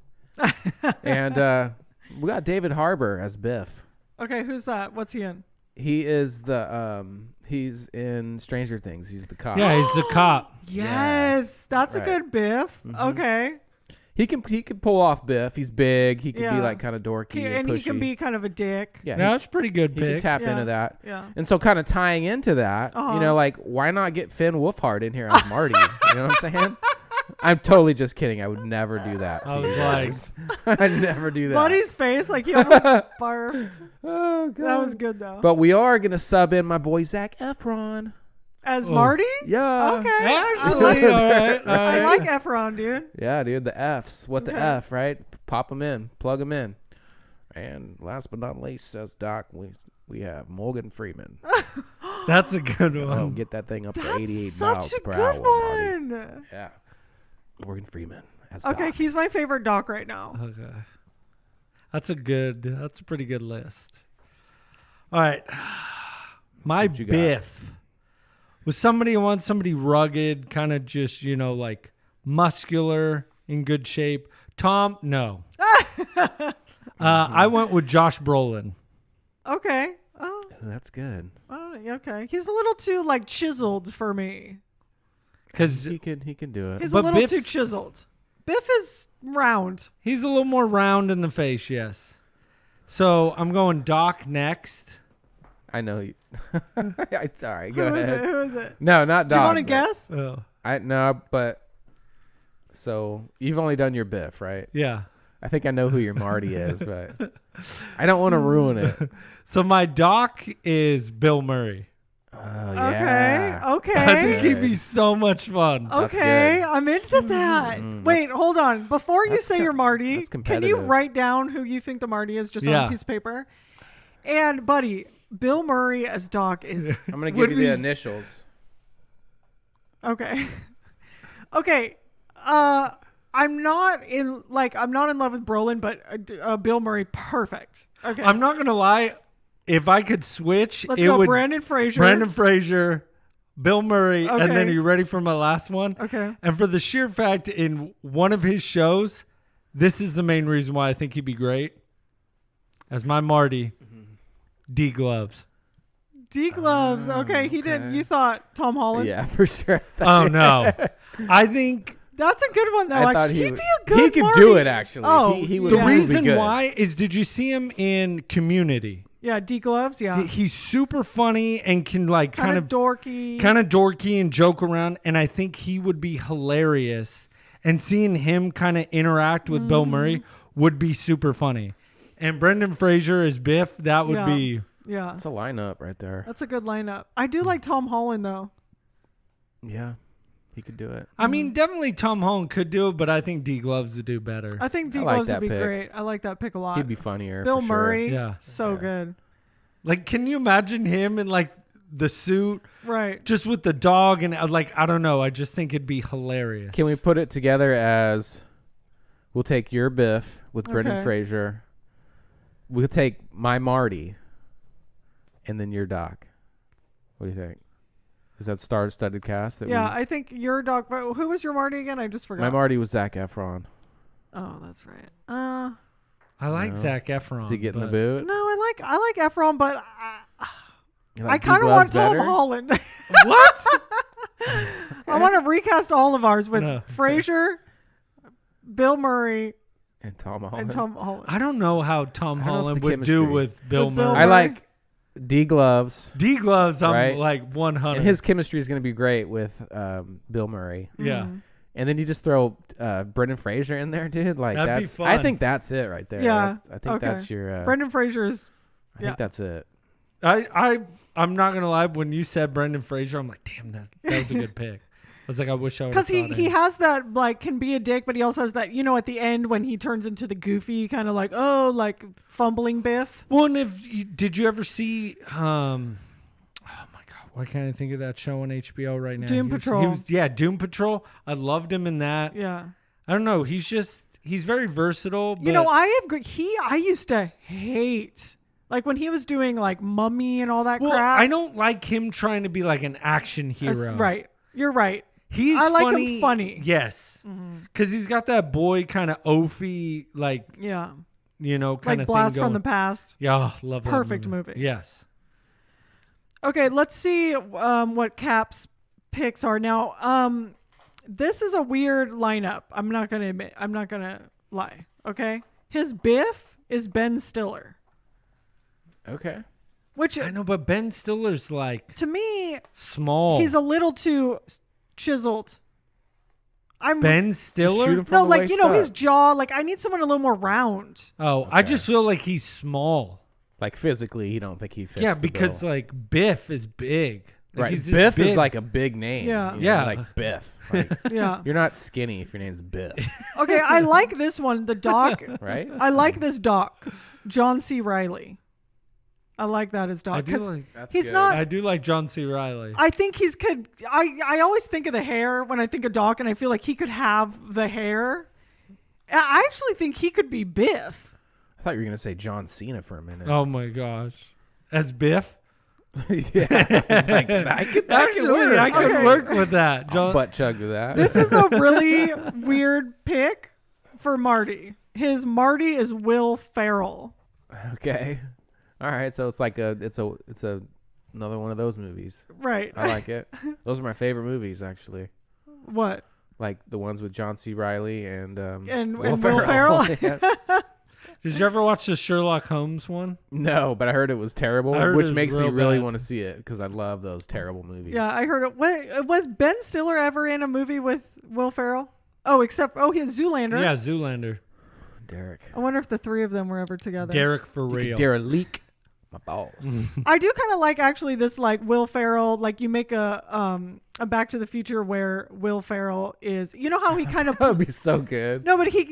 And we got David Harbour as Biff. Okay, who's that? What's he in? He is he's in Stranger Things. He's the cop. Yeah, he's the cop. Yes, that's Right. a good Biff. Okay. He can pull off Biff. He's big. He can be Yeah. like kind of dorky and And pushy. he can be kind of a dick. yeah, That's a pretty good he can pick. tap Yeah. into that. Yeah. And so kind of tying into that, Uh-huh. like why not get Finn Wolfhard in here as Marty? You know what I'm saying? I'm totally just kidding. I would never do that. I to was you like- guys. I'd never do that. Buddy's face, like he almost barfed. Oh, God. That was good though. But we are gonna sub in my boy Zac Efron. As Oh. Marty? Yeah. Okay. I Actually, like, all right. All I right. like Efron, dude. Yeah, dude. The F's. What the Okay. F, right? Pop them in. Plug them in. And last but not least, says Doc, we have Morgan Freeman. That's a good Oh, one. get that thing up to That's 88 such miles a per good hour, Marty. one. Yeah. Morgan Freeman as Okay, Doc. he's my favorite Doc right now. Okay. That's a pretty good list. All right. My what you got. Biff was somebody who wants somebody rugged, kind of just, like muscular, in good shape. Tom, no. I went with Josh Brolin. Okay. Oh, That's good. okay. He's a little too like chiseled for me. Because He can do it. He's But a little Biff's- too chiseled. Biff is round. He's a little more round in the face, yes. So I'm going Doc next. I know you. Sorry, go ahead. Who is it? No, not Doc. Do you want to guess? Oh. But so you've only done your Biff, right? Yeah. I think I know who your Marty is, but I don't want to ruin it. So my Doc is Bill Murray. Oh yeah. Okay. I think he'd be so much fun. That's Okay, good. I'm into that. Wait, hold on. Before you say your Marty, that's can you competitive. write down who you think the Marty is just on Yeah. a piece of paper? And buddy, Bill Murray as Doc is I'm gonna Would give you the we- initials. okay. Okay. I'm not in love with Brolin, but Bill Murray, perfect. Okay. I'm not gonna lie. If I could switch, Let's it go would Brandon Fraser. Brandon Fraser, Bill Murray, and then Okay. are you ready for my last one? Okay. And for the sheer fact, in one of his shows, this is the main reason why I think he'd be great. As my Marty, D Gloves. D Gloves. Okay, he didn't. You thought Tom Holland? Yeah, for sure. Oh no, I think That's a good one though. I thought Actually, he'd would- be a good. He could Marty. do it actually. Oh, he would the yeah. really be reason good. why is did you see him in Community? Yeah, D Gloves. Yeah, He's super funny and can like kind of dorky. kind of dorky and joke around, and I think he would be hilarious. And seeing him kind of interact with Bill Murray would be super funny. And Brendan Fraser as Biff, that would Yeah. be. Yeah, It's a lineup right there. that's a good lineup. I do like Tom Holland though. Yeah, he could do it. I mean, definitely Tom Holland could do it, but I think D Gloves would do better. I think D I like Gloves would that be pick. great. I like that pick a lot. He'd be funnier. Bill for sure. Murray. Yeah. so Yeah. good. Like, can you imagine him in like the suit, Right. just with the dog, and like I don't know. I just think it'd be hilarious. Can we put it together as we'll take your Biff with Brendan Okay. Fraser. We'll take my Marty, and then your Doc. What do you think? Is that star-studded cast? That Yeah, I think your dog. Who was your Marty again? I just forgot. my Marty was Zac Efron. Oh, that's right. I like No. Zac Efron. Is he getting the but- boot? No, I like Efron, but You I like kind of D-Gloves want Tom better? Holland. What? I want to recast all of ours with No. Fraser, Bill Murray, And Tom Holland. and Tom Holland. I don't know how Tom I don't know if Holland the would do chemistry- with Bill With Bill Murray. I Murray. like D Gloves, D Gloves. I'm Right? like 100. and his chemistry is going to be great with Bill Murray. yeah. And then you just throw Brendan Fraser in there, dude. Like That'd be that's. fun. I think that's it right there. Yeah, I think okay. that's your. Brendan Fraser is. I think that's it. I'm not gonna lie. When you said Brendan Fraser, I'm like, damn, that was a good pick. I was like, I wish I would. Because he has that, like, can be a dick, but he also has that, at the end when he turns into the goofy kind of like, like fumbling Biff. Well, and did you ever see? Oh my god, why can't I think of that show on HBO right now? Doom Patrol. Yeah, Doom Patrol. I loved him in that. Yeah. I don't know. He's very versatile. But I used to hate, like, when he was doing, like, Mummy and all that well, crap. I don't like him trying to be like an action That's hero. right. You're right. I like him funny. funny. Yes. Because he's got that boy kind of oafy, like, Yeah. kind Like of Blast thing from going. the Past. Yeah, love that Perfect movie. Yes. Okay, let's see what Cap's picks are. Now, this is a weird lineup. I'm not going to lie. Okay? His Biff is Ben Stiller. Okay. Which, I know, but Ben Stiller's like to me, small. he's a little too chiseled. Ben Stiller? shoot him from No, the like, waist his up. jaw. Like, I need someone a little more round. Oh, I just feel like he's small. Like physically, you don't think he fits. Yeah, the because bill. like Biff is big. Like, right, he's just Biff big. is like a big name. Yeah. you know, Yeah. like Biff. Like, Yeah. you're not skinny if your name's Biff, Okay, I like this one. The doc. right? I like this doc. John C. Reilly. I like that as doc. I do 'cause like. That's he's good. not. I do like John C. Riley. I think he's could. I always think of the hair when I think of Doc, and I feel like he could have the hair. I actually think he could be Biff. I thought you were gonna say John Cena for a minute. Oh my gosh, as Biff. yeah, it's like, I could Actually, work. I could Okay. work with that. I'll John. butt chug to that. This is a really weird pick for Marty. His Marty is Will Ferrell. Okay. All right, so it's like it's another one of those movies. Right. I like it. Those are my favorite movies, actually. What? like the ones with John C. Reilly and Will Ferrell. Yeah. Did you ever watch the Sherlock Holmes one? No, but I heard it was terrible, I heard it which was makes me real really bad. want to see it because I love those terrible movies. Yeah, I heard it. Was Ben Stiller ever in a movie with Will Ferrell? Oh, he's Zoolander. Yeah, Zoolander. Derek. I wonder if the three of them were ever together. Derek for real. Derek leak my balls. I do kind of like actually this like Will Ferrell, like you make a Back to the Future where Will Ferrell is, you know how he kind of That would be so good. no, but he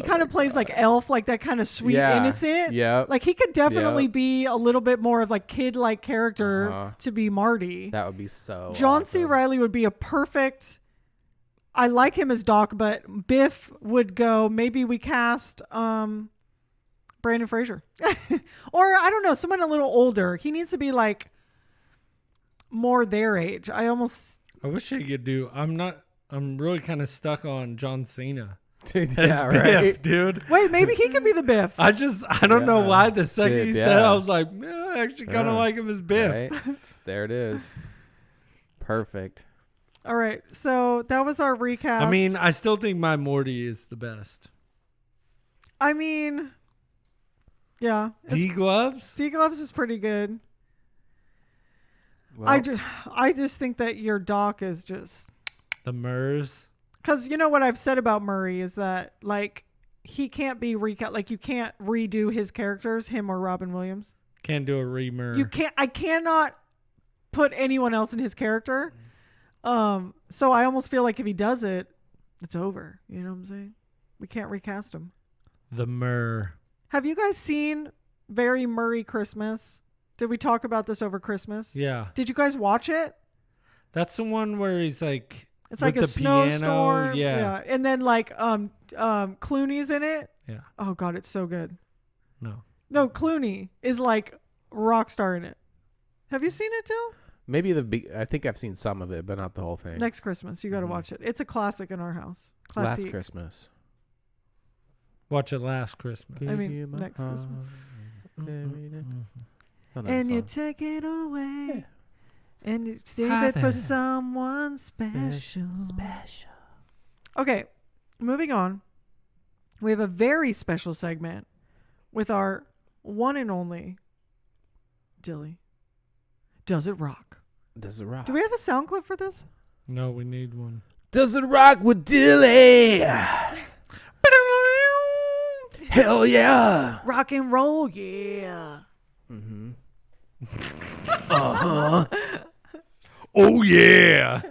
kind of plays like Elf, like that kind of sweet innocent. Yeah. Like he could definitely be a little bit more of like kid like character to be Marty. That would be so John C. awesome. Reilly would be a perfect. I like him as Doc, but Biff would go. Maybe we cast Brandon Fraser, or I don't know, someone a little older. He needs to be like more their age. I wish I could do. I'm really kind of stuck on John Cena. Yeah, Biff, right. dude. wait. Maybe he could be the Biff. I don't know why the second Dude, he said it, yeah. I was like, I actually kind of Yeah. like him as Biff. Right? There it is. Perfect. All right, so that was our recap. I mean, I still think my Morty is the best. I mean, yeah, D Gloves? D Gloves is pretty good. Well, I just think that your Doc is just. The Murs. Because you know what I've said about Murray is that like he can't be like you can't redo his characters, him or Robin Williams. Can't do a remur. You can't. I cannot put anyone else in his character. So I almost feel like if he does it, it's over. You know what I'm saying? We can't recast him. The Mur. Have you guys seen Very Murray Christmas? Did we talk about this over Christmas? Yeah. Did you guys watch it? That's the one where he's like It's with like a the piano. snowstorm. Yeah. And then like Clooney's in it. Yeah. Oh god, it's so good. No. No, Clooney is like rock star in it. Have you seen it too? maybe I think I've seen some of it, but not the whole thing. Next Christmas, you got to watch it. It's a classic in our house. Classic. Last Christmas. Watch it last Christmas. I mean, next Christmas. Oh, And you take it away. And you save Hi it for there. someone special. Okay, moving on. We have a very special segment with our one and only Dilly. Does it rock? Does it rock? Do we have a sound clip for this? No, we need one. Does it rock with Dilly? Hell yeah. Rock and roll, yeah. Oh yeah.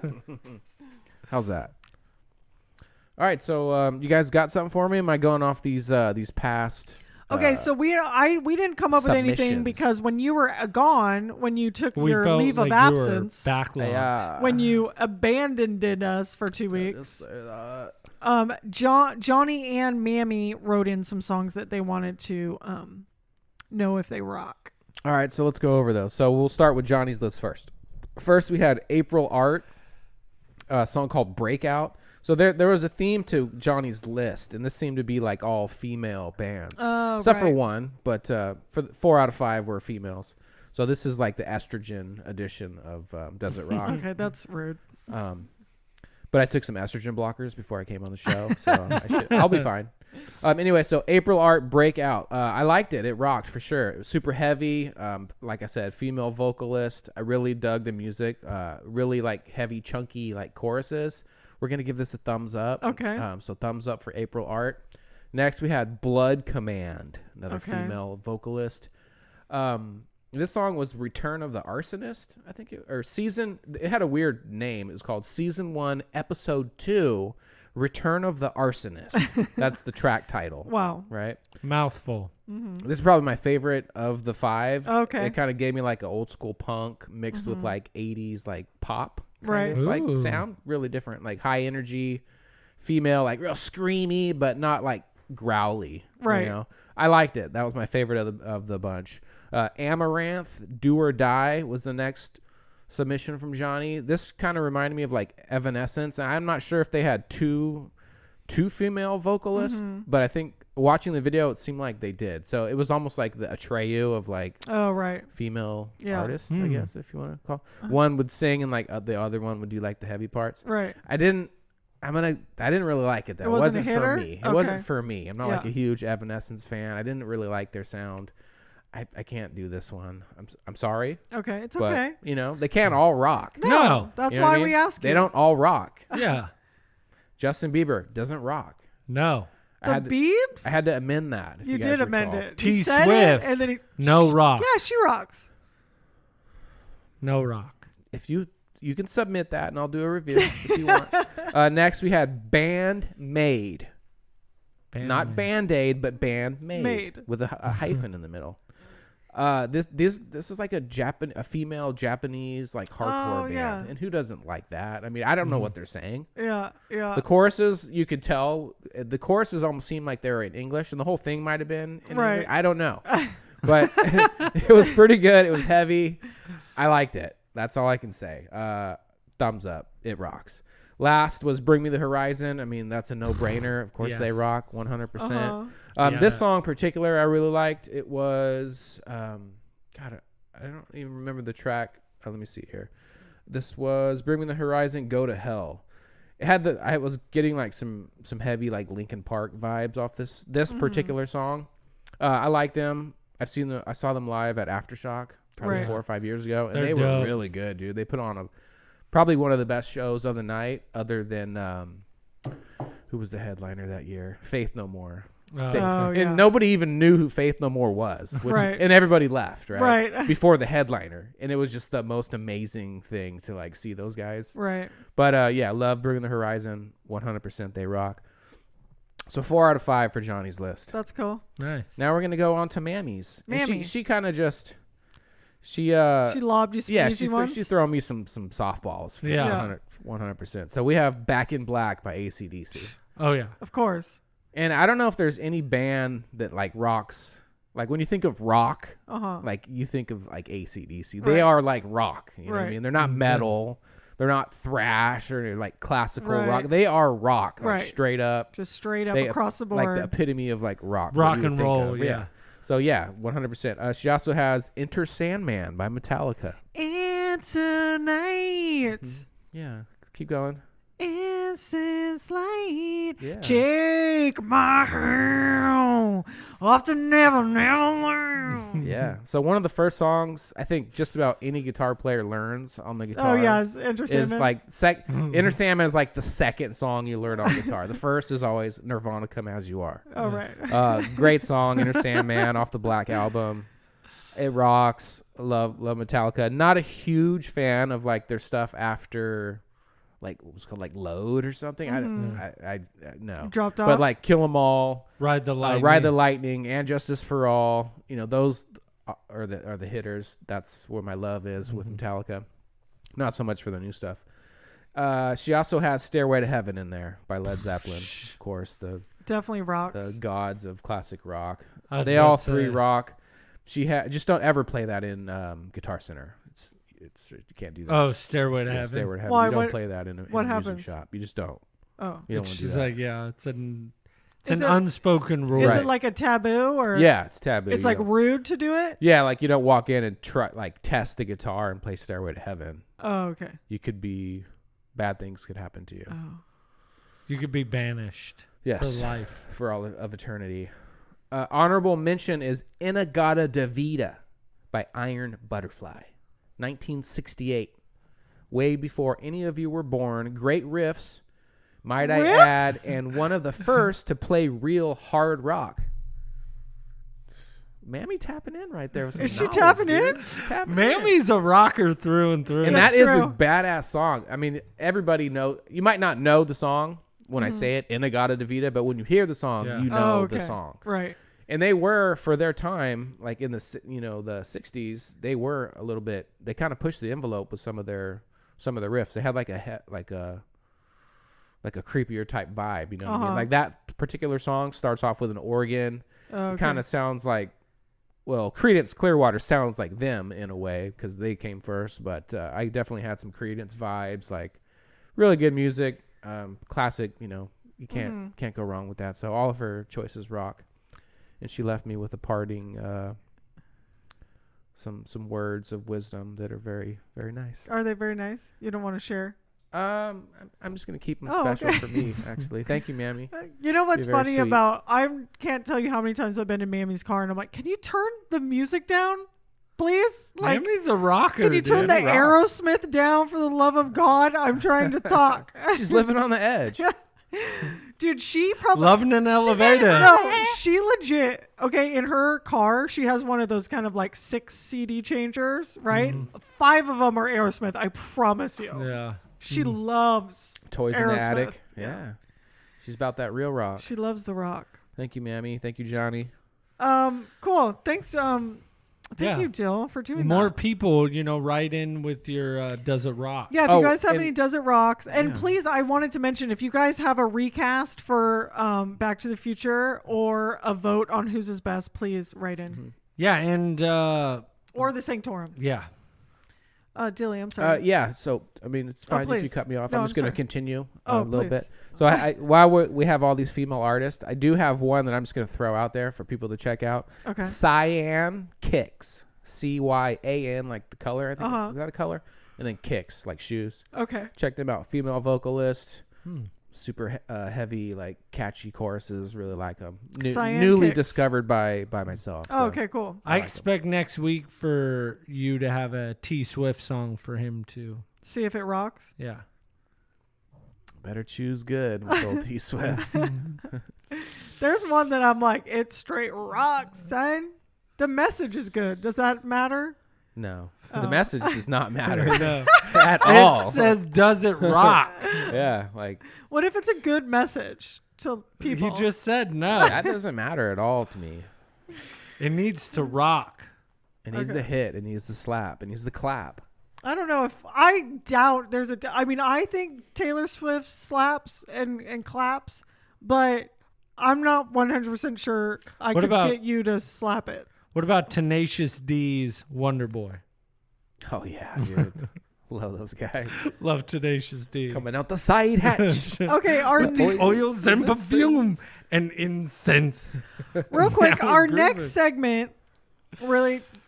How's that? All right, so you guys got something for me? Am I going off these past? Okay, so we didn't come up with anything submissions. because when you were gone, when you took We your felt leave like of you were absence, backlogged. when you abandoned us for 2 weeks, Johnny and Mammy wrote in some songs that they wanted to know if they rock. All right, so let's go over those. So we'll start with Johnny's list first. First, we had April Art, a song called Breakout. So there was a theme to Johnny's list, and this seemed to be like all female bands, except for one. But for 4 out of 5 were females. So this is like the estrogen edition of Does It Rock? Okay, that's rude. But I took some estrogen blockers before I came on the show, so I'll be fine. Anyway, so April Art, Breakout. I liked it. It rocked for sure. It was super heavy. Like I said, female vocalist. I really dug the music. Really like heavy, chunky like choruses. We're going to give this a thumbs up. Okay. So thumbs up for April Art. Next, we had Blood Command, another Okay. female vocalist. This song was Return of the Arsonist, I think, it had a weird name. It was called Season 1, Episode 2, Return of the Arsonist. That's the track title. Wow. Right? Mouthful. This is probably my favorite of the 5. Okay. It kind of gave me like an old school punk mixed with like 80s like pop kind Right. of like Ooh. sound. Really different. Like high energy, female, like real screamy, but not like growly. Right. You know? I liked it. That was my favorite of the bunch. Amaranth, Do or Die was the next submission from Johnny. This kind of reminded me of like Evanescence. I'm not sure if they had two female vocalists, but I think watching the video, it seemed like they did. So it was almost like the Atreyu of like Oh, right. female Yeah. artists, I guess, if you want to call. One would sing and like the other one would do like the heavy parts. Right. I didn't I didn't really like it though. It wasn't a for hitter? me. It Okay. wasn't for me. I'm not like Yeah. a huge Evanescence fan. I didn't really like their sound. I can't do this one. I'm sorry. Okay, it's But, okay. they can't all rock. No. That's You know what why I mean? we ask you. They don't all rock. Yeah. Justin Bieber doesn't rock. No. The Biebs? I had to amend that. If You you guys did amend recall. it. T. You said Swift. it, and then No rock. Yeah, she rocks. No rock. If you can submit that, and I'll do a review if you want. Next, we had Band Made. Not Band-Aid, but Band Made. With a hyphen in the middle. This is like a female Japanese like hardcore band, yeah. and who doesn't like that? I mean, I don't know what they're saying. Yeah. The choruses, you could tell. The choruses almost seemed like they were in English, and the whole thing might have been in Right. English. I don't know, but it was pretty good. It was heavy. I liked it. That's all I can say. Thumbs up. It rocks. Last was Bring Me the Horizon. I mean, that's a no-brainer. Of course, Yes. they rock 100%. Uh-huh. This song in particular, I really liked. It was, God, I don't even remember the track. Let me see here. This was Bring Me the Horizon, Go to Hell. It had I was getting like some heavy like Linkin Park vibes off this particular song. I like them. I saw them live at Aftershock probably Right. 4 or 5 years ago, and They're they dope. were really good, dude. They put on probably one of the best shows of the night, other than who was the headliner that year? Faith No More. And nobody even knew who Faith No More was, Right. and everybody left, Right. before the headliner, and it was just the most amazing thing to like see those guys. Right. But yeah, love Bring the Horizon, 100%. They rock. So 4 out of 5 for Johnny's list. That's cool. Nice. Now we're gonna go on to Mammy's. And Mammy. she kind of just She lobbed you some yeah, easy ones. she's throwing me some softballs. For Yeah. 100%. So we have Back in Black by AC/DC. Oh yeah. Of course. And I don't know if there's any band that like rocks. Like when you think of rock, like you think of like AC/DC. They Right. are like rock. You know what I Right. mean? They're not metal. They're not thrash or like classical Right. rock. They are rock, like Right. straight up. Just straight up They- across the Like board. the epitome of like rock. Rock what you would and think roll, of. yeah. So yeah, 100%. She also has Enter Sandman by Metallica. And tonight, Yeah, keep going. incense light, Yeah. take my hand off the never land. Yeah. So one of the first songs I think just about any guitar player learns on the Oh guitar. yeah, it's interesting. Is like Enter Sandman is like the second song you learn on guitar. The first is always Nirvana, Come As You Are. Oh right. Great song, Enter Sandman off the Black Album. It rocks. Love Metallica. Not a huge fan of like their stuff after like what was called like Load or something. I no. Dropped But off? like Kill 'Em All, Ride the Lightning. Ride the Lightning, and Justice for All. You know those are the hitters. That's where my love is with Metallica. Not so much for the new stuff. She also has Stairway to Heaven in there by Led Zeppelin, of course. Definitely rocks. The gods of classic rock. I was They about all to three say. rock. She just don't ever play that in Guitar Center. It's you can't do that. Oh, Stairway to Yeah, Heaven. Stairway to Heaven. Why? You don't What- play that in a what music happens? shop. You just don't. Oh. You don't want to do She's that. like, yeah, it's an Is it- unspoken rule. Is Right. it like a taboo or? Yeah, it's taboo. It's You like don't- rude to do it. yeah, like you don't walk in and try like test the guitar and play Stairway to Heaven. Oh okay. You could be bad things could happen to you. Oh. You could be banished Yes, for life. for all of eternity. Honorable mention is Inagata Davida by Iron Butterfly, 1968. Way before any of you were born. Great riffs, might I Riffs? add, and one of the first to play real hard rock. Mammy tapping in right there with some Is she knowledge, tapping dude. in? She's tapping in. Mammy's a rocker through and through. And That's that is a true. badass song. I mean, everybody know. You might not know the song when I say it, Inagata Davida, but when you hear the song, Yeah. you know Oh, okay. the song. Right. And they were for their time, like in the the 60s, they were a little bit. They kind of pushed the envelope with some of their riffs. They had like a creepier type vibe, you know what I mean? Like that particular song starts off with an organ. Okay. It kind of sounds like, well, Creedence Clearwater sounds like them in a way because they came first. But I definitely had some Creedence vibes, like really good music, classic. You know, you can't go wrong with that. So all of her choices rock. And she left me with a parting, some words of wisdom that are very, very nice. Are they very nice? You don't want to share? I'm just gonna keep them special for me. Actually, thank you, Mammy. You know what's You're very funny sweet. about? I can't tell you how many times I've been in Mammy's car, and I'm like, "Can you turn the music down, please? Like, Mammy's a rocker. can you turn the dude. Aerosmith down for the love of God? I'm trying to talk." She's living on the edge. Dude, she probably Loving an elevator. No, she legit. Okay, in her car, she has one of those kind of like 6 CD changers, right? 5 of them are Aerosmith. I promise you. Yeah. She loves Toys in the Aerosmith. attic. Yeah. She's about that real rock. She loves the rock. Thank you, Mammy. Thank you, Johnny. Cool. Thanks. Thank you, Jill, for doing More that. people, write in with your Does It Rock? Yeah, if you guys have any Does It Rocks, and Yeah. please, I wanted to mention if you guys have a recast for Back to the Future or a vote on whose is best, please write in. Yeah, and Or the Sanctorum. yeah. Dilly, I'm sorry. Yeah. So I mean, it's fine if you please. cut me off. No, I'm just I'm gonna sorry. continue Oh, a little please. bit. So I while we have all these female artists, I do have one that I'm just gonna throw out there for people to check out. Okay. Cyan Kicks. CYAN, like the color. I think is that a color? And then Kicks, like shoes. Okay. Check them out. Female vocalist. Super heavy, like catchy choruses. Really like them. Cyan Newly Kicks. discovered by myself. Oh, so. okay, cool. I expect next week for you to have a T Swift song for him to. See if it rocks. Yeah. Better choose good with old T Swift. There's one that I'm like, it straight rocks, son. The message is good. Does that matter? No, Oh. the message does not matter No. at all. It says, Does It Rock? Yeah, like What if it's a good message to people? He just said no. that doesn't matter at all to me. It needs to rock. It needs the hit. It needs the slap. It needs the clap. I don't know if I doubt there's a. I mean, I think Taylor Swift slaps and claps, but I'm not 100% sure I What could about- get you to slap it. What about Tenacious D's Wonder Boy? Oh yeah, dude. Love those guys Love Tenacious D. coming out the side hatch. Okay, The oils and perfumes and incense. real quick, Now our we're next grooving. segment,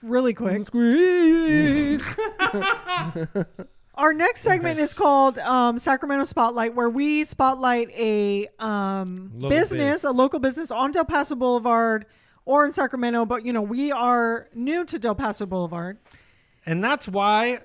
really quick. Squeeze. Our next segment is called Sacramento Spotlight, where we spotlight a business, a local business on Del Paso Boulevard or in Sacramento. But, we are new to Del Paso Boulevard. And that's why,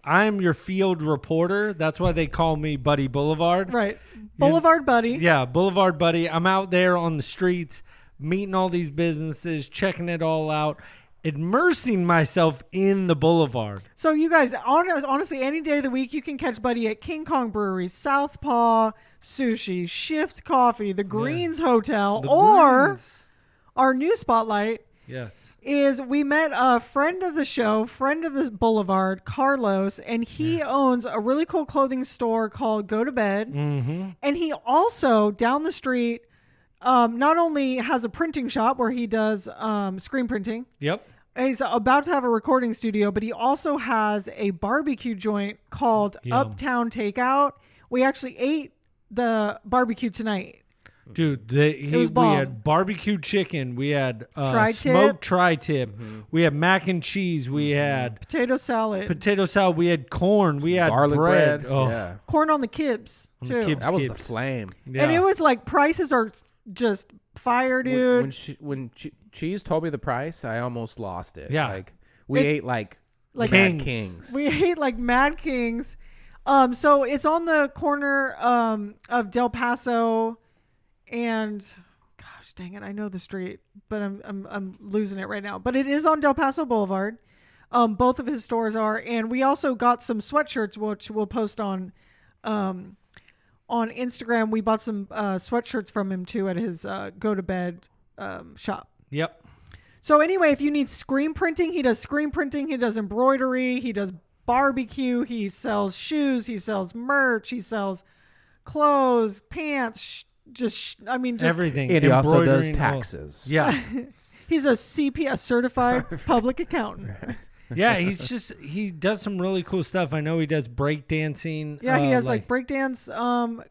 I'm your field reporter. That's why they call me Buddy Boulevard. Right. Boulevard Buddy. Yeah, Boulevard Buddy. I'm out there on the streets, meeting all these businesses, checking it all out, immersing myself in the boulevard. So you guys, honestly, any day of the week, you can catch Buddy at King Kong Brewery, Southpaw Sushi, Shift Coffee, the Greens Hotel, The or Greens. our new spotlight Yes. is we met a friend of the show, friend of the Boulevard, Carlos, and he owns a really cool clothing store called Go to Bed. Mm-hmm. And he also, down the street, not only has a printing shop where he does screen printing, Yep. he's about to have a recording studio, but he also has a barbecue joint called Yum. Uptown Takeout. We actually ate the barbecue tonight. Dude, was we bomb. had barbecue chicken. We had Tri-tip. smoked tri-tip. We had mac and cheese. We had Potato salad. potato salad. We had corn. We had Garlic bread. Oh, Yeah, corn on the kibs, On the too. kibs. that was the Skips. flame. yeah. And it was like prices are just fire, dude. When Cheese told me the price, I almost lost it. Yeah. like we ate like Like Mad kings. Kings. We ate like Mad Kings. So it's on the corner of Del Paso and gosh dang it, I know the street, but I'm losing it right now. But it is on Del Paso Boulevard. Both of his stores are, and we also got some sweatshirts, which we'll post on Instagram. We bought some sweatshirts from him too at his Go to Bed shop. Yep. So anyway, if you need screen printing, he does screen printing. He does embroidery. He does barbecue. He sells shoes. He sells merch. He sells clothes, pants. Just Everything. And he also does Embroidering, taxes. Yeah. He's a CP, a certified public accountant. Yeah, he does some really cool stuff. I know he does breakdancing. Yeah, he has like breakdance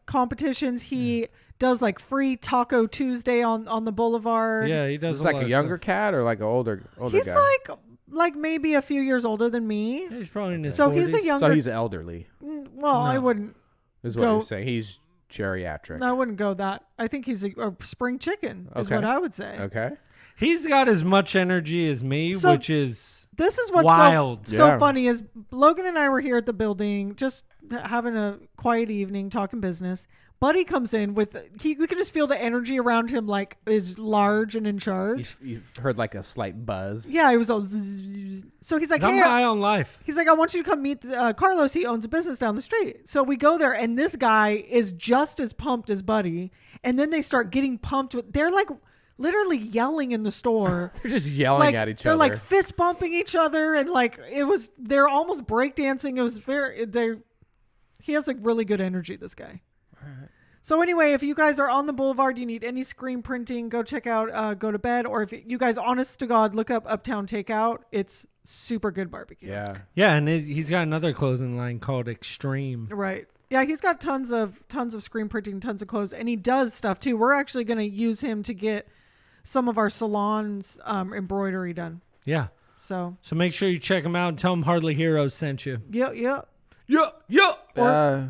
competitions. He does like free Taco Tuesday on the boulevard. Yeah, he does Is it like lot a of younger stuff. cat or like an older He's guy? like like maybe a few years older than me. He's probably in his So 40s. he's a younger. So he's elderly, well, I wouldn't. is what you're saying. He's geriatric. I wouldn't go that. I think he's a spring chicken. Is Okay. what I would say. Okay. He's got as much energy as me, So- which is This is what's wild. so Yeah. funny is Logan and I were here at the building just having a quiet evening talking business. Buddy comes in with we can just feel the energy around him like is large and in charge. You've heard like a slight buzz. Yeah, he was all zzz. So he's like, I'm hey, high on life. he's like, I want you to come meet Carlos. He owns a business down the street. So we go there, and this guy is just as pumped as Buddy. And then they start getting pumped. They're like literally yelling in the store. They're just yelling like, at each they're other. like fist bumping each other, and like they're almost breakdancing. It was he has like really good energy, this guy. So anyway, if you guys are on the boulevard, you need any screen printing, go check out Go to Bed. Or if you guys, honest to God, look up Uptown Takeout. It's super good barbecue. Yeah. Yeah, and he's got another clothing line called Extreme. Right. Yeah, he's got tons of screen printing, tons of clothes, and he does stuff too. We're actually going to use him to get some of our salon's embroidery done. Yeah. So make sure you check him out and tell him Hardly Heroes sent you. yeah. Yeah.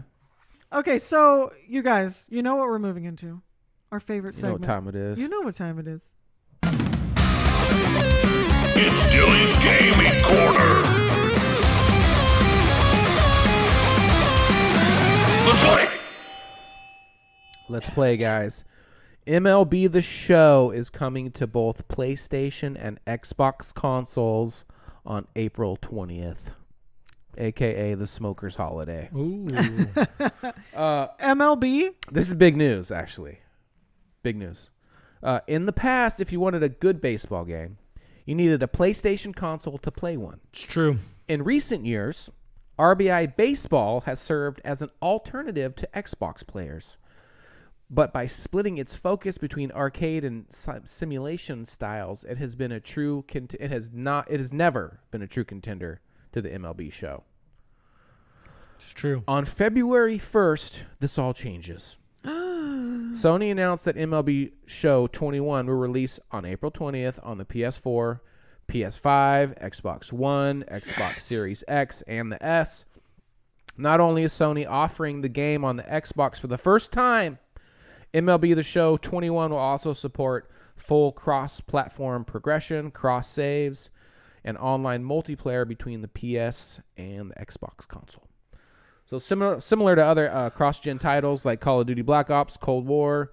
Okay, so you guys, you know what we're moving into? Our favorite You know segment. what time it is. You know what time it is. It's Dilly's Gaming Corner. Let's play. Let's play, guys. MLB The Show is coming to both PlayStation and Xbox consoles on April 20th, a.k.a. the Smokers' Holiday. Ooh. MLB? This is big news, actually. Big news. In the past, if you wanted a good baseball game, you needed a PlayStation console to play one. It's true. In recent years, RBI Baseball has served as an alternative to Xbox players. But by splitting its focus between arcade and simulation styles, it has never been a true contender to the MLB Show. It's true. On February 1st, this all changes. Sony announced that MLB Show 21 will release on April 20th on the PS4, PS5, Xbox One, Xbox Series X, and the S. Not only is Sony offering the game on the Xbox for the first time, MLB The Show 21 will also support full cross-platform progression, cross-saves, and online multiplayer between the PS and the Xbox console. So similar to other cross-gen titles like Call of Duty Black Ops, Cold War,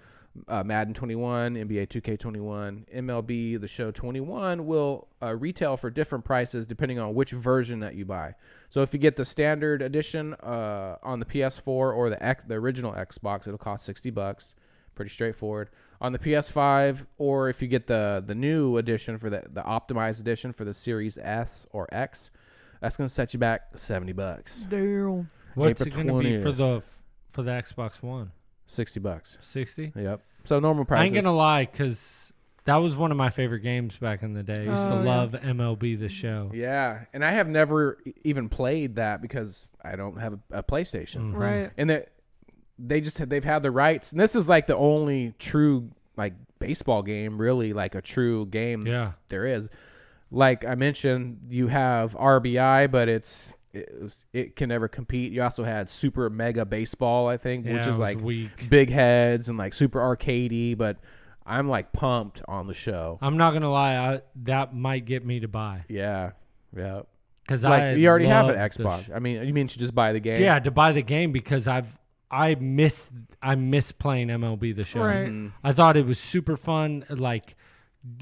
Madden 21, NBA 2K21, MLB The Show 21 will retail for different prices depending on which version that you buy. So if you get the standard edition on the PS4 or the original Xbox, it'll cost $60. Pretty straightforward. On the PS5, or if you get the new edition for the optimized edition for the Series S or X, that's going to set you back $70. Damn. What's April it going to be 20th. for the Xbox One? $60. 60? Yep. So normal I prices. ain't going to lie, because that was one of my favorite games back in the day. I used to love MLB The Show. Yeah, and I have never even played that because I don't have a PlayStation. Right. And they've had the rights, and this is like the only true like baseball game, really like a true game there is. Like I mentioned, you have RBI, but it can never compete. You also had Super Mega Baseball, I think, which is like weak. big heads and like super arcadey, but I'm like pumped on the show. I'm not going to lie, that might get me to buy. Yeah. Because Like you already have an Xbox. I mean, you mean to just buy the game? Yeah, to buy the game because I miss playing MLB The Show. Right. I thought it was super fun, like,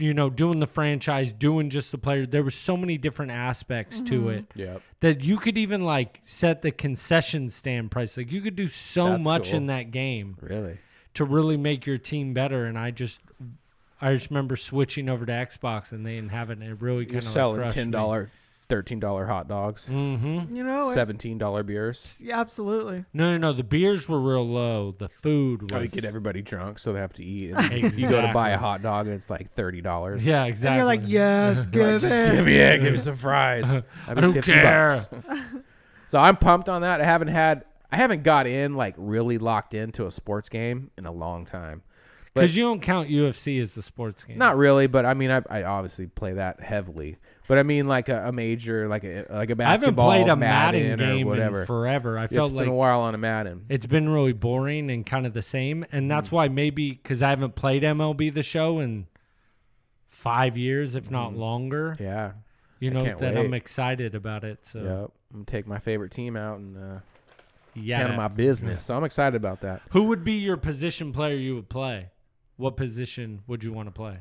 you know, doing the franchise, doing just the players. There were so many different aspects to it that you could even like set the concession stand price. Like you could do so much in that game, Really? to really make your team better. And I just remember switching over to Xbox and they didn't have it. And it really kind You're of selling like $10, $13 hot dogs, Mm-hmm. You know, $17 beers. yeah, absolutely. No. The beers were real low. The food was. You get everybody drunk, so they have to eat. And you go to buy a hot dog, and it's like $30. Yeah, exactly. And you're like, yes, give it. Give me some fries. I don't care. So I'm pumped on that. I haven't got in like really locked into a sports game in a long time. Because you don't count UFC as the sports game. Not really, but I mean, I obviously play that heavily. But I mean, like a major, like a basketball. I haven't played a Madden or game whatever. in forever. I It's felt been like a while on a Madden. it's been really boring and kind of the same. And that's why maybe because I haven't played MLB The Show in 5 years, if not longer. Yeah. You I know, can't that wait. I'm excited about it. So Yep. I'm gonna take my favorite team out and yeah. handle my business. So I'm excited about that. Who would be your position player you would play? What position would you want to play?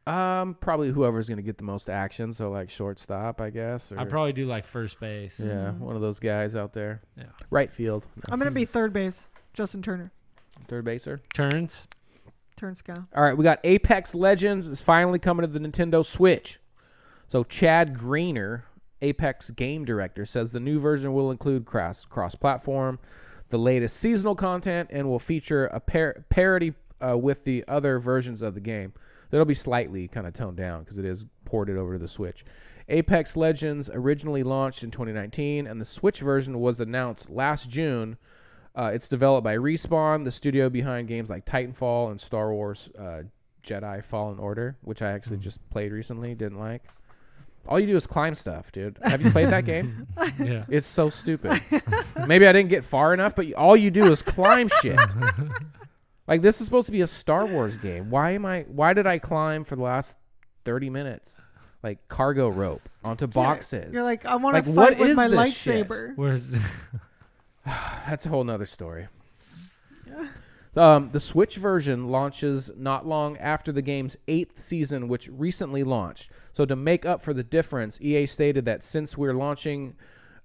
Probably whoever's gonna get the most action. So like shortstop, I guess. Or, I'd probably do like first base. yeah, one of those guys out there. Yeah. Right field. No. I'm gonna be third base. Justin Turner. Third baser. Turns. Turn scout. All right, we got Apex Legends is finally coming to the Nintendo Switch. So Chad Greener, Apex game director, says the new version will include cross-platform, the latest seasonal content, and will feature a parity with the other versions of the game. That'll be slightly kind of toned down because it is ported over to the Switch. Apex Legends originally launched in 2019, and the Switch version was announced last June. It's developed by Respawn, the studio behind games like Titanfall and Star Wars Jedi Fallen Order, which I actually just played recently, didn't like. All you do is climb stuff, dude. Have you played that game? Yeah. It's so stupid. Maybe I didn't get far enough, but all you do is climb shit. Like, this is supposed to be a Star Wars game. Why did I climb for the last 30 minutes? Like cargo rope onto boxes. You're like, I want to Like, fight what with is my this shit? lightsaber. Where's That's a whole nother story. The Switch version launches not long after the game's 8th season, which recently launched. So to make up for the difference, EA stated that since we're launching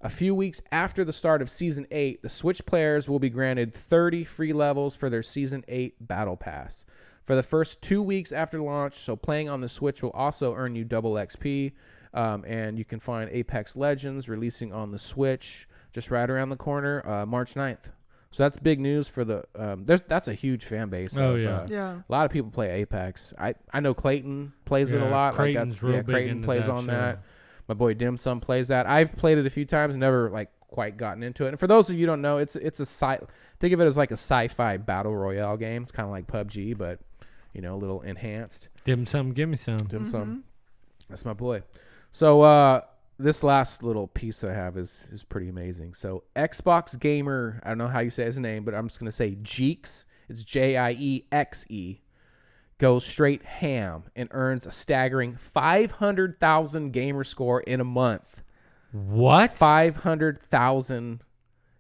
a few weeks after the start of Season 8, the Switch players will be granted 30 free levels for their Season 8 Battle Pass. For the first 2 weeks after launch, so playing on the Switch will also earn you double XP, and you can find Apex Legends releasing on the Switch just right around the corner, March 9th. So that's big news for the that's a huge fan base. Oh, of, yeah. Yeah. a lot of people play Apex. I know Clayton plays it a lot. Creighton's real big Creighton into plays that on show. that. My boy Dim Sum plays that. I've played it a few times, never like quite gotten into it. And for those of you who don't know, it's a think of it as like a sci-fi battle royale game. It's kind of like PUBG, but a little enhanced. dim sum? Give me some. Dim Sum. That's my boy. So this last little piece that I have is pretty amazing. So Xbox gamer, I don't know how you say his name, but I'm just gonna say Jeex. It's Jiexe. Goes straight ham and earns a staggering 500,000 gamer score in a month. What? 500,000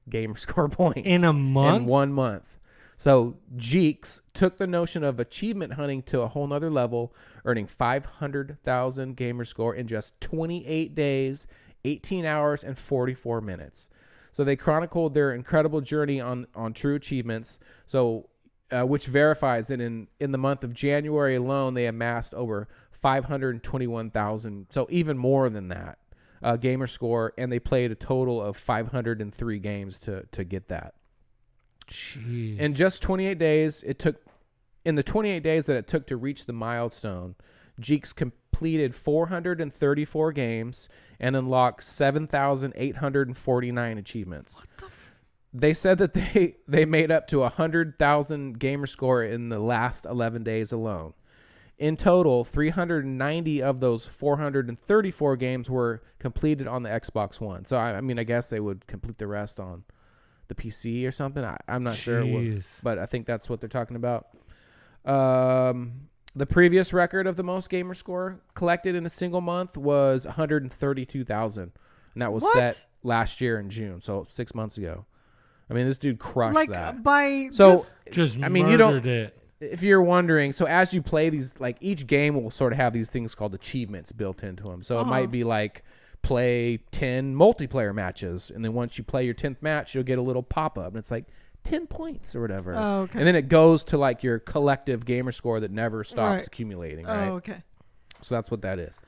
gamer score points In a month? In 1 month. So Jeex took the notion of achievement hunting to a whole nother level, earning 500,000 gamer score in just 28 days, 18 hours, and 44 minutes. So they chronicled their incredible journey on True Achievements. So which verifies that in the month of January alone, they amassed over 521,000. So even more than that gamer score, and they played a total of 503 games to get that. Jeez. In just 28 days, in the 28 days that it took to reach the milestone, Jeex completed 434 games and unlocked 7,849 achievements. What the They said that they made up to 100,000 gamer score in the last 11 days alone. In total, 390 of those 434 games were completed on the Xbox One. So, I guess they would complete the rest on the PC or something. I'm not sure, but I think that's what they're talking about. The previous record of the most gamer score collected in a single month was 132,000, and that was set last year in June, so 6 months ago. This dude crushed that. By just you murdered don't. it. If you're wondering, so as you play these, like each game will sort of have these things called achievements built into them. So it might be like play 10 multiplayer matches, and then once you play your 10th match, you'll get a little pop-up, and it's like 10 points or whatever. Oh, okay. And then it goes to like your collective gamer score that never stops accumulating, right? Oh, okay. So that's what that is.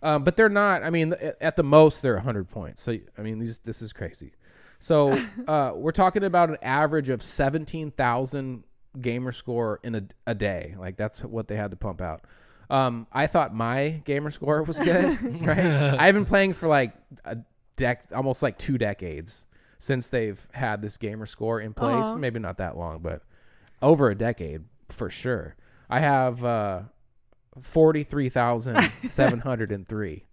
But they're not, at the most, they're 100 points. So, this is crazy. So we're talking about an average of 17,000 gamer score in a day. Like, that's what they had to pump out. I thought my gamer score was good, right? I've been playing for like almost like 2 decades since they've had this gamer score in place. Maybe not that long, but over a decade for sure. I have 43,703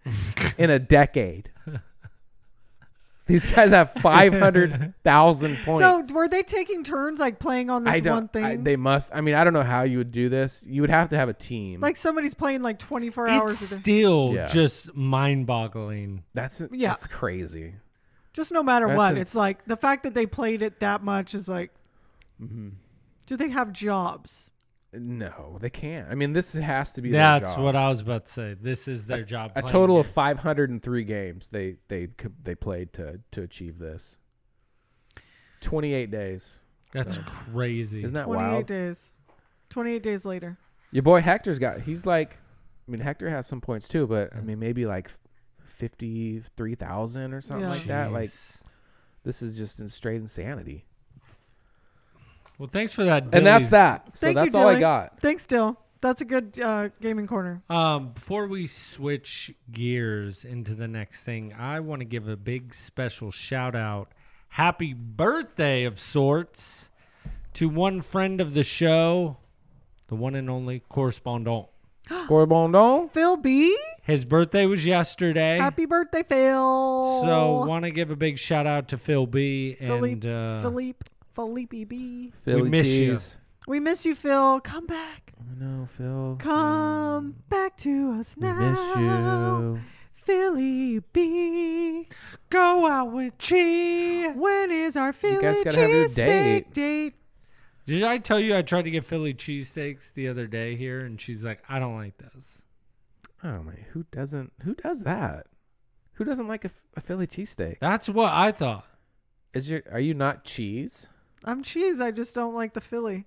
in a decade. These guys have 500,000 points. So were they taking turns like playing on this one thing? They must. I mean, I don't know how you would do this. You would have to have a team. Like somebody's playing like 24 hours It's a day. still Yeah. just mind-boggling. That's crazy. Just no matter That's what. It's like the fact that they played it that much is like, Mm-hmm. do they have jobs? No, they can't. I mean, this has to be their job. That's what I was about to say. This is their job. A playing total of games. 503 games they played to achieve this. 28 days. That's crazy. Isn't that 28 wild? days. 28 days later. Your boy Hector's he's like, I mean, Hector has some points too, but I mean, maybe like 53,000 or something Yeah. like that. Like, Jeez. this is just straight insanity. Well, thanks for that. And that's Dilly. that. So Thank you, that's all I Dilly. got. Thanks, Dill. That's a good gaming corner. Before we switch gears into the next thing, I want to give a big special shout out, happy birthday of sorts, to one friend of the show, the one and only correspondent. Correspondent. Phil B. His birthday was yesterday. Happy birthday, Phil. So want to give a big shout out to Phil B. And Philippe B. Philly We miss you. cheese. We miss you, Phil. Come back. I know, Phil. Come back to us We now. miss you. Philly B. go out with Chi. When is our Philly guys gotta have your cheesesteak date? Did I tell you I tried to get Philly cheesesteaks the other day here, and she's like, I don't like those. Oh man, who does that? Who doesn't like a Philly cheesesteak? That's what I thought. Are you not cheese? I'm cheese. I just don't like the Philly.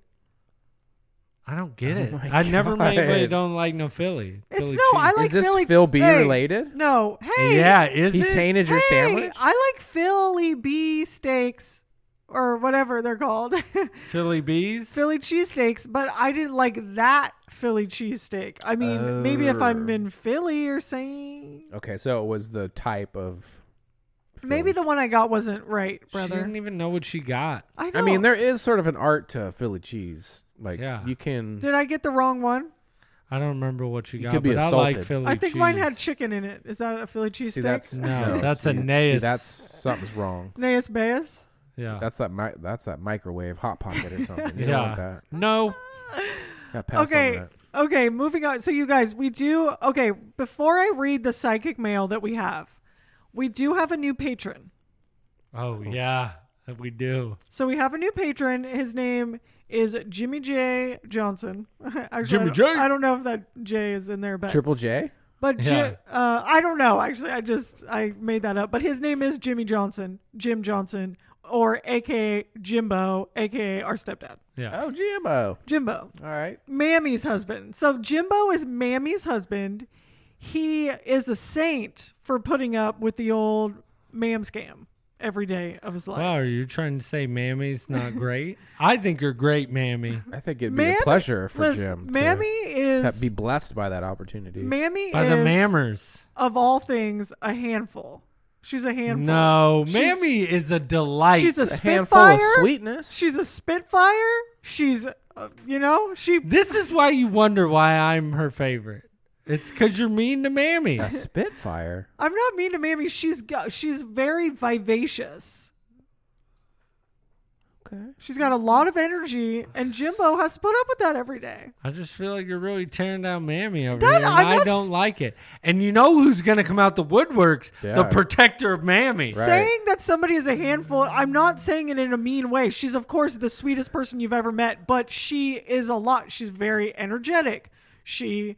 I don't get Oh it. my I never made anybody God. don't like no Philly. It's Philly no, cheese. I like Is this Philly. Phil B Hey, related? No. Hey. Yeah, is He it? tainted your sandwich? I like Philly B steaks or whatever they're called. Philly bees? Philly cheesesteaks, but I didn't like that Philly cheesesteak. I mean, maybe if I'm in Philly or saying. Okay, so it was the type of. Maybe the one I got wasn't right, She brother. didn't even know what she got. I know. I mean, there is sort of an art to Philly cheese. Like, Yeah. you can. Did I get the wrong one? I don't remember what you got, could be but I like assaulted. Philly I think cheese. mine had chicken in it. Is that a Philly cheesesteak? See, that's No, that's a see, Naas. that's something's wrong. Naas Baez. Yeah. That's that microwave hot pocket or something. You don't yeah. want that. No. Gotta pass on Okay. that. Okay, moving on. So you guys, before I read the psychic mail that we have a new patron. Oh, yeah. We do. So we have a new patron. His name is Jimmy J. Johnson. Actually, Jimmy J. I don't know if that J is in there, but Triple J? Yeah. I don't know. Actually, I made that up. But his name is Jimmy Johnson, Jim Johnson, or AKA Jimbo, AKA our stepdad. Yeah. Oh, Jimbo. Jimbo, All right. Mammy's husband. So Jimbo is Mammy's husband. He is a saint for putting up with the old ma'am scam every day of his life. Wow, are you trying to say Mammy's not great? I think you're great, Mammy. I think it'd be a pleasure for Listen, Jim Mammy to be is blessed by that opportunity. Mammy By is the Mammers. of all things a handful. She's a handful. No, She's- Mammy is a delight. She's a A handful of spitfire. sweetness. She's a spitfire. She's, she. This is why you wonder why I'm her favorite. It's because you're mean to Mammy. A Spitfire. I'm not mean to Mammy. She's very vivacious. Okay. She's got a lot of energy, and Jimbo has to put up with that every day. I just feel like you're really tearing down Mammy over That- here, and I'm I not don't like it. And you know who's going to come out the woodworks? Yeah. The protector of Mammy. Right. Saying that somebody is a handful, I'm not saying it in a mean way. She's, of course, the sweetest person you've ever met, but she is a lot. She's very energetic. She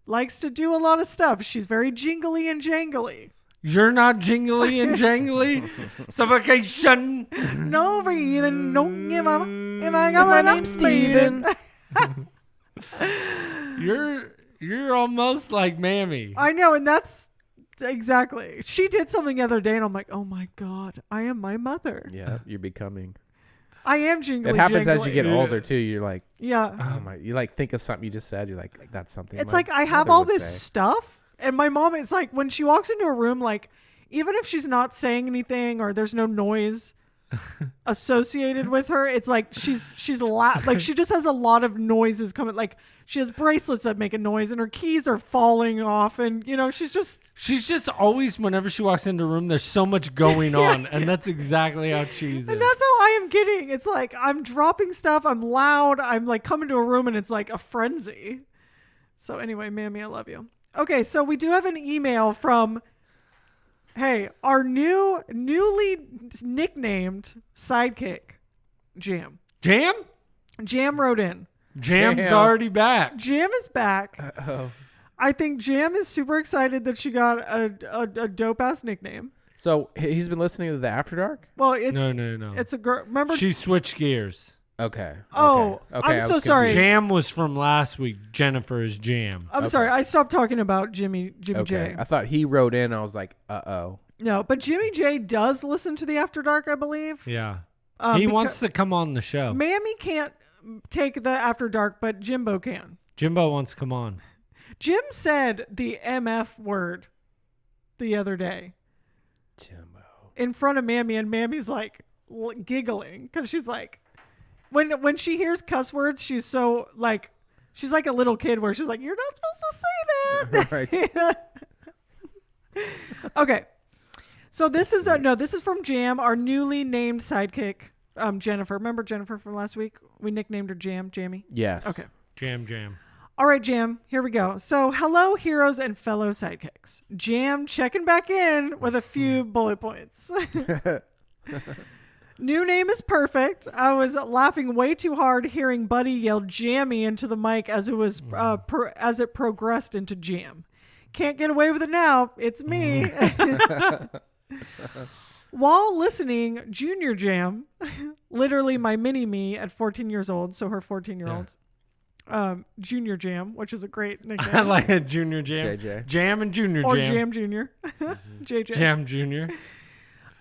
likes to do a lot of stuff. She's very jingly and jangly. You're not jingly and jangly. Suffocation. No breathing, no give up. If I got My my name's Steven. You're almost like Mammy. I know, and that's exactly. She did something the other day, and I'm like, oh my God, I am my mother. Yeah, you're becoming. I am jingly. It happens as you jangly. get older too. You're like, Yeah. oh my! You like think of something you just said. You're like, that's something. It's my like I have mother all would this say. stuff, and my mom, it's like when she walks into a room, like even if she's not saying anything or there's no noise, associated with her. It's like she's like she just has a lot of noises coming. Like she has bracelets that make a noise, and her keys are falling off, and she's just always, whenever she walks into a room, there's so much going on, and that's exactly how Cheese is. And that's how I am getting. It's like I'm dropping stuff. I'm loud. I'm like coming to a room, and it's like a frenzy. So anyway, Mammy, I love you. Okay, so we do have an email from. Hey, our newly nicknamed sidekick, Jam. Jam? Jam wrote in. Jam's already back. Jam is back. Uh-oh. I think Jam is super excited that she got a dope-ass nickname. So he's been listening to the After Dark? Well, it's... No. It's a girl. Remember... She switched gears. Okay. Oh, okay. I'm so sorry. Jam was from last week. Jennifer is Jam. I'm sorry. I stopped talking about Jimmy J. I thought he wrote in. I was like, uh-oh. No, but Jimmy J does listen to the After Dark, I believe. Yeah. He wants to come on the show. Mammy can't take the After Dark, but Jimbo can. Jimbo wants to come on. Jim said the MF word the other day. Jimbo. In front of Mammy, and Mammy's like giggling because she's like, when she hears cuss words, she's so like, she's like a little kid where she's like, you're not supposed to say that. Right. Okay. So this is this is from Jam, our newly named sidekick, Jennifer. Remember Jennifer from last week? We nicknamed her Jammy. Yes. Okay. Jam. All right, Jam, here we go. So, hello, heroes and fellow sidekicks. Jam checking back in with a few bullet points. New name is perfect. I was laughing way too hard hearing Buddy yell Jammy into the mic as it was as it progressed into Jam. Can't get away with it now. It's me. While listening, Junior Jam, literally my mini me at 14 years old, so her 14-year-old. Yeah. Junior Jam, which is a great nickname. I like a Junior Jam. JJ. Jam and Junior or Jam. Or Jam Junior. JJ. Jam Junior.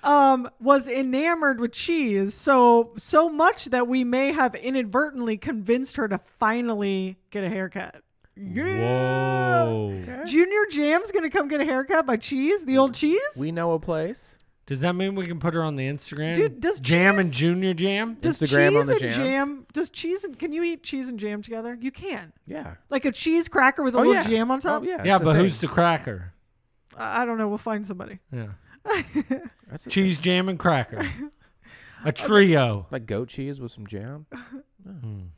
Was enamored with Cheese so much that we may have inadvertently convinced her to finally get a haircut. Yeah. Whoa. Okay. Junior Jam's gonna come get a haircut by Cheese, the old Cheese. We know a place. Does that mean we can put her on the Instagram? Dude, does Jam Cheese, and Junior Jam? Does Instagram cheese on the and jam? Does cheese and can you eat cheese and jam together? You can. Yeah. Like a cheese cracker with a little jam on top? Oh, yeah. Yeah, but who's the cracker? I don't know. We'll find somebody. Yeah. That's Cheese, jam, and cracker. A trio. like goat cheese with some jam?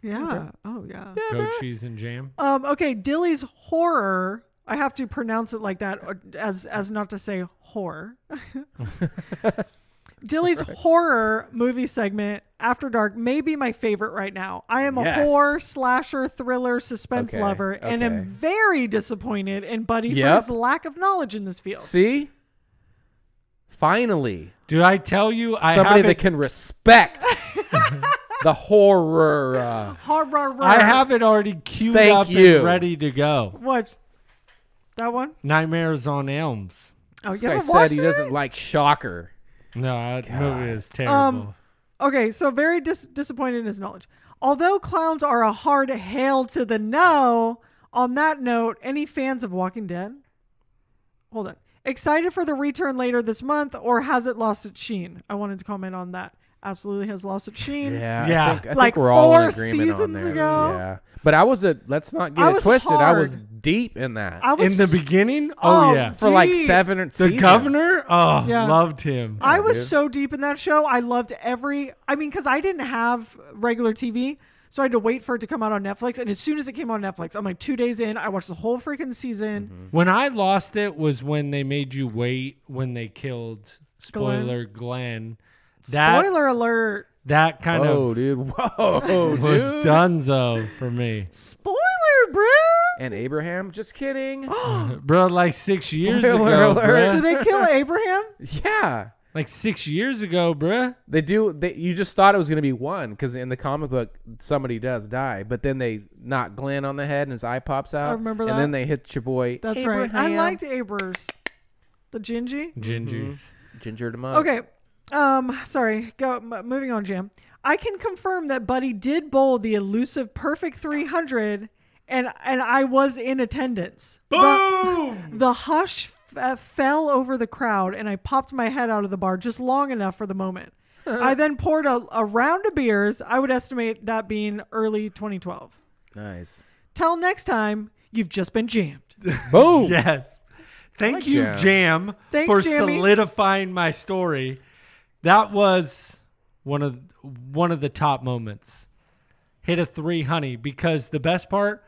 Yeah. Okay. Oh, yeah. Goat cheese and jam. Okay, Dilly's horror. I have to pronounce it like that as not to say whore. Dilly's horror movie segment, After Dark, may be my favorite right now. I am a horror, slasher, thriller, suspense lover, and am very disappointed in Buddy for his lack of knowledge in this field. See? Finally. Did I tell you somebody that can respect the horror. Horror. I have it already queued up and ready to go. What? That one? Nightmares on Elms. Oh, this you guy haven't said watched he it? doesn't like Shocker. No, that movie is terrible. Okay, so very disappointed in his knowledge. Although clowns are a hard hail to the no, on that note, any fans of Walking Dead? Hold on. Excited for the return later this month, or has it lost its sheen? I wanted to comment on that. Absolutely has lost its sheen. Yeah. I like think we're all in 4 agreement on seasons there. ago. Yeah. But let's not get it twisted. Hard. I was deep in that. In the beginning? Oh, yeah. For like 7 seasons. The governor? Oh, loved him. I was so deep in that show. I loved because I didn't have regular TV, so I had to wait for it to come out on Netflix. And as soon as it came on Netflix, I'm like 2 days in, I watched the whole freaking season. Mm-hmm. When I lost it was when they made you wait when they killed, spoiler, Glenn. Spoiler alert. That kind of dude. Whoa, was dude. donezo for me. Spoiler, bro. And Abraham? Just kidding. Bro, like 6 years Spoiler ago, alert. bruh. Did they kill Abraham? Yeah. Like 6 years ago, bruh. They do. You just thought it was going to be one because in the comic book, somebody does die. But then they knock Glenn on the head and his eye pops out. I remember that. And then they hit your boy. That's Abraham. right. I liked Abers. The Gingy? Gingers. Gingered him up. Okay. Sorry. Moving on, Jam. I can confirm that Buddy did bowl the elusive perfect 300, and I was in attendance. Boom! The hush fell over the crowd, and I popped my head out of the bar just long enough for the moment. I then poured a round of beers. I would estimate that being early 2012. Nice. Till next time, you've just been jammed. Boom. Yes. Thank you, Jam, Thanks, for Jammy. solidifying my story. That was one of the top moments. Hit a 3, honey, because the best part,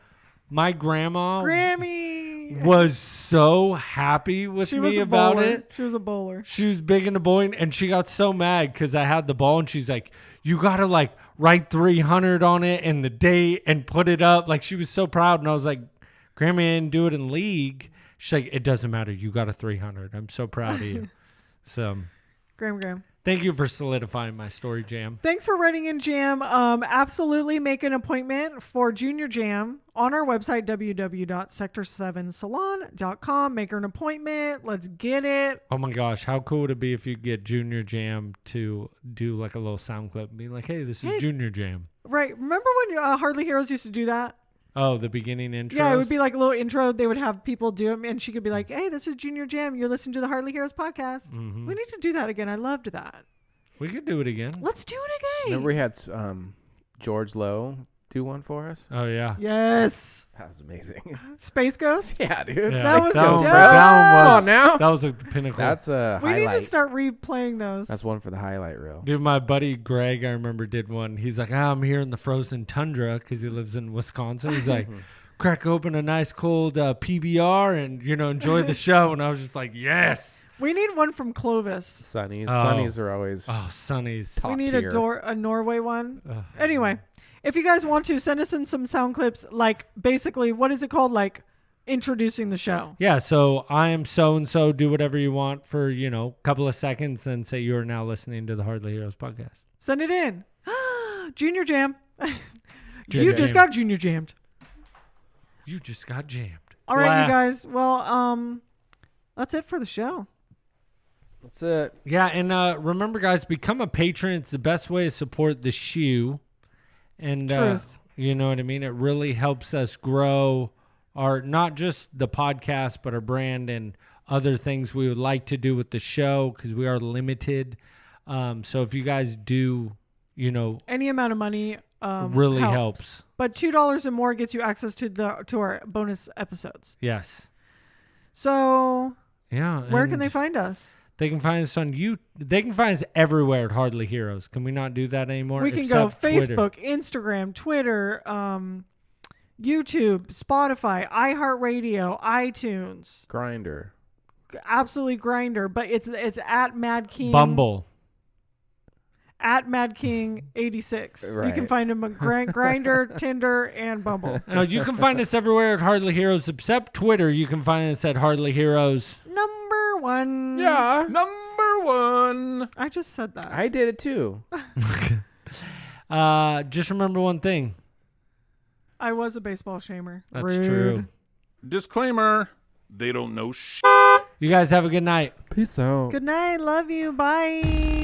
my grandma Grammy was so happy with me about it. She was a bowler. She was big into bowling, and she got so mad because I had the ball, and she's like, you got to like write 300 on it and the date and put it up. Like, she was so proud. And I was like, Grammy, I didn't do it in league. She's like, it doesn't matter. You got a 300. I'm so proud of you. So Graham. thank you for solidifying my story, Jam. Thanks for writing in, Jam. Absolutely make an appointment for Junior Jam on our website, www.sector7salon.com. Make her an appointment. Let's get it. Oh my gosh, how cool would it be if you get Junior Jam to do like a little sound clip and be like, hey, this is Junior Jam. Right. Remember when Hardly Heroes used to do that? Oh, the beginning intro? Yeah, it would be like a little intro. They would have people do it, and she could be like, hey, this is Junior Jam. You're listening to the Hardly Heroes podcast. Mm-hmm. We need to do that again. I loved that. We could do it again. Let's do it again. Remember we had George Lowe do one for us? Oh, yeah. Yes. That was amazing. Space Ghost? Yeah, dude. Yeah, That was that dope. one was, now. that was like the pinnacle. That's a We highlight. need to start replaying those. That's one for the highlight reel. Dude, my buddy Greg, I remember, did one. He's like, I'm here in the frozen tundra because he lives in Wisconsin. He's like, crack open a nice cold PBR and, enjoy the show. And I was just like, yes. We need one from Clovis. Sunnies. Oh. Sunnies are always Oh, Sonny's. top We need tier. a Norway one. Anyway, if you guys want to, send us in some sound clips, like basically, what is it called? Like introducing the show. Yeah, so I am so-and-so. Do whatever you want for, a couple of seconds and say you're now listening to the Hardly Heroes podcast. Send it in. Junior Jam. Junior You just Jam. got Junior Jammed. You just got jammed. All right, Blast. you guys. Well, that's it for the show. That's it. Yeah, and remember, guys, become a patron. It's the best way to support the shoe. And Truth. you know what I mean? It really helps us grow our, not just the podcast, but our brand and other things we would like to do with the show because we are limited. So if you guys do, Any amount of money really helps. But $2 and more gets you access to our bonus episodes. Yes. So Yeah. where can and they find us? They can find us on They can find us everywhere at Hardly Heroes. Can we not do that anymore? We can go Except Twitter. Facebook, Instagram, Twitter, YouTube, Spotify, iHeartRadio, iTunes, Grinder. absolutely Grinder. But it's at Mad King. Bumble. At Mad King 86. You Right. can find him on Grinder, Tinder, and Bumble. No, you can find us everywhere at Hardly Heroes except Twitter. You can find us at Hardly Heroes. Number one. Yeah. Number one. I just said that. I did it too. Just remember one thing. I was a baseball shamer. That's Rude. true. Disclaimer. They don't know shit. You guys have a good night. Peace out. Good night. Love you. Bye.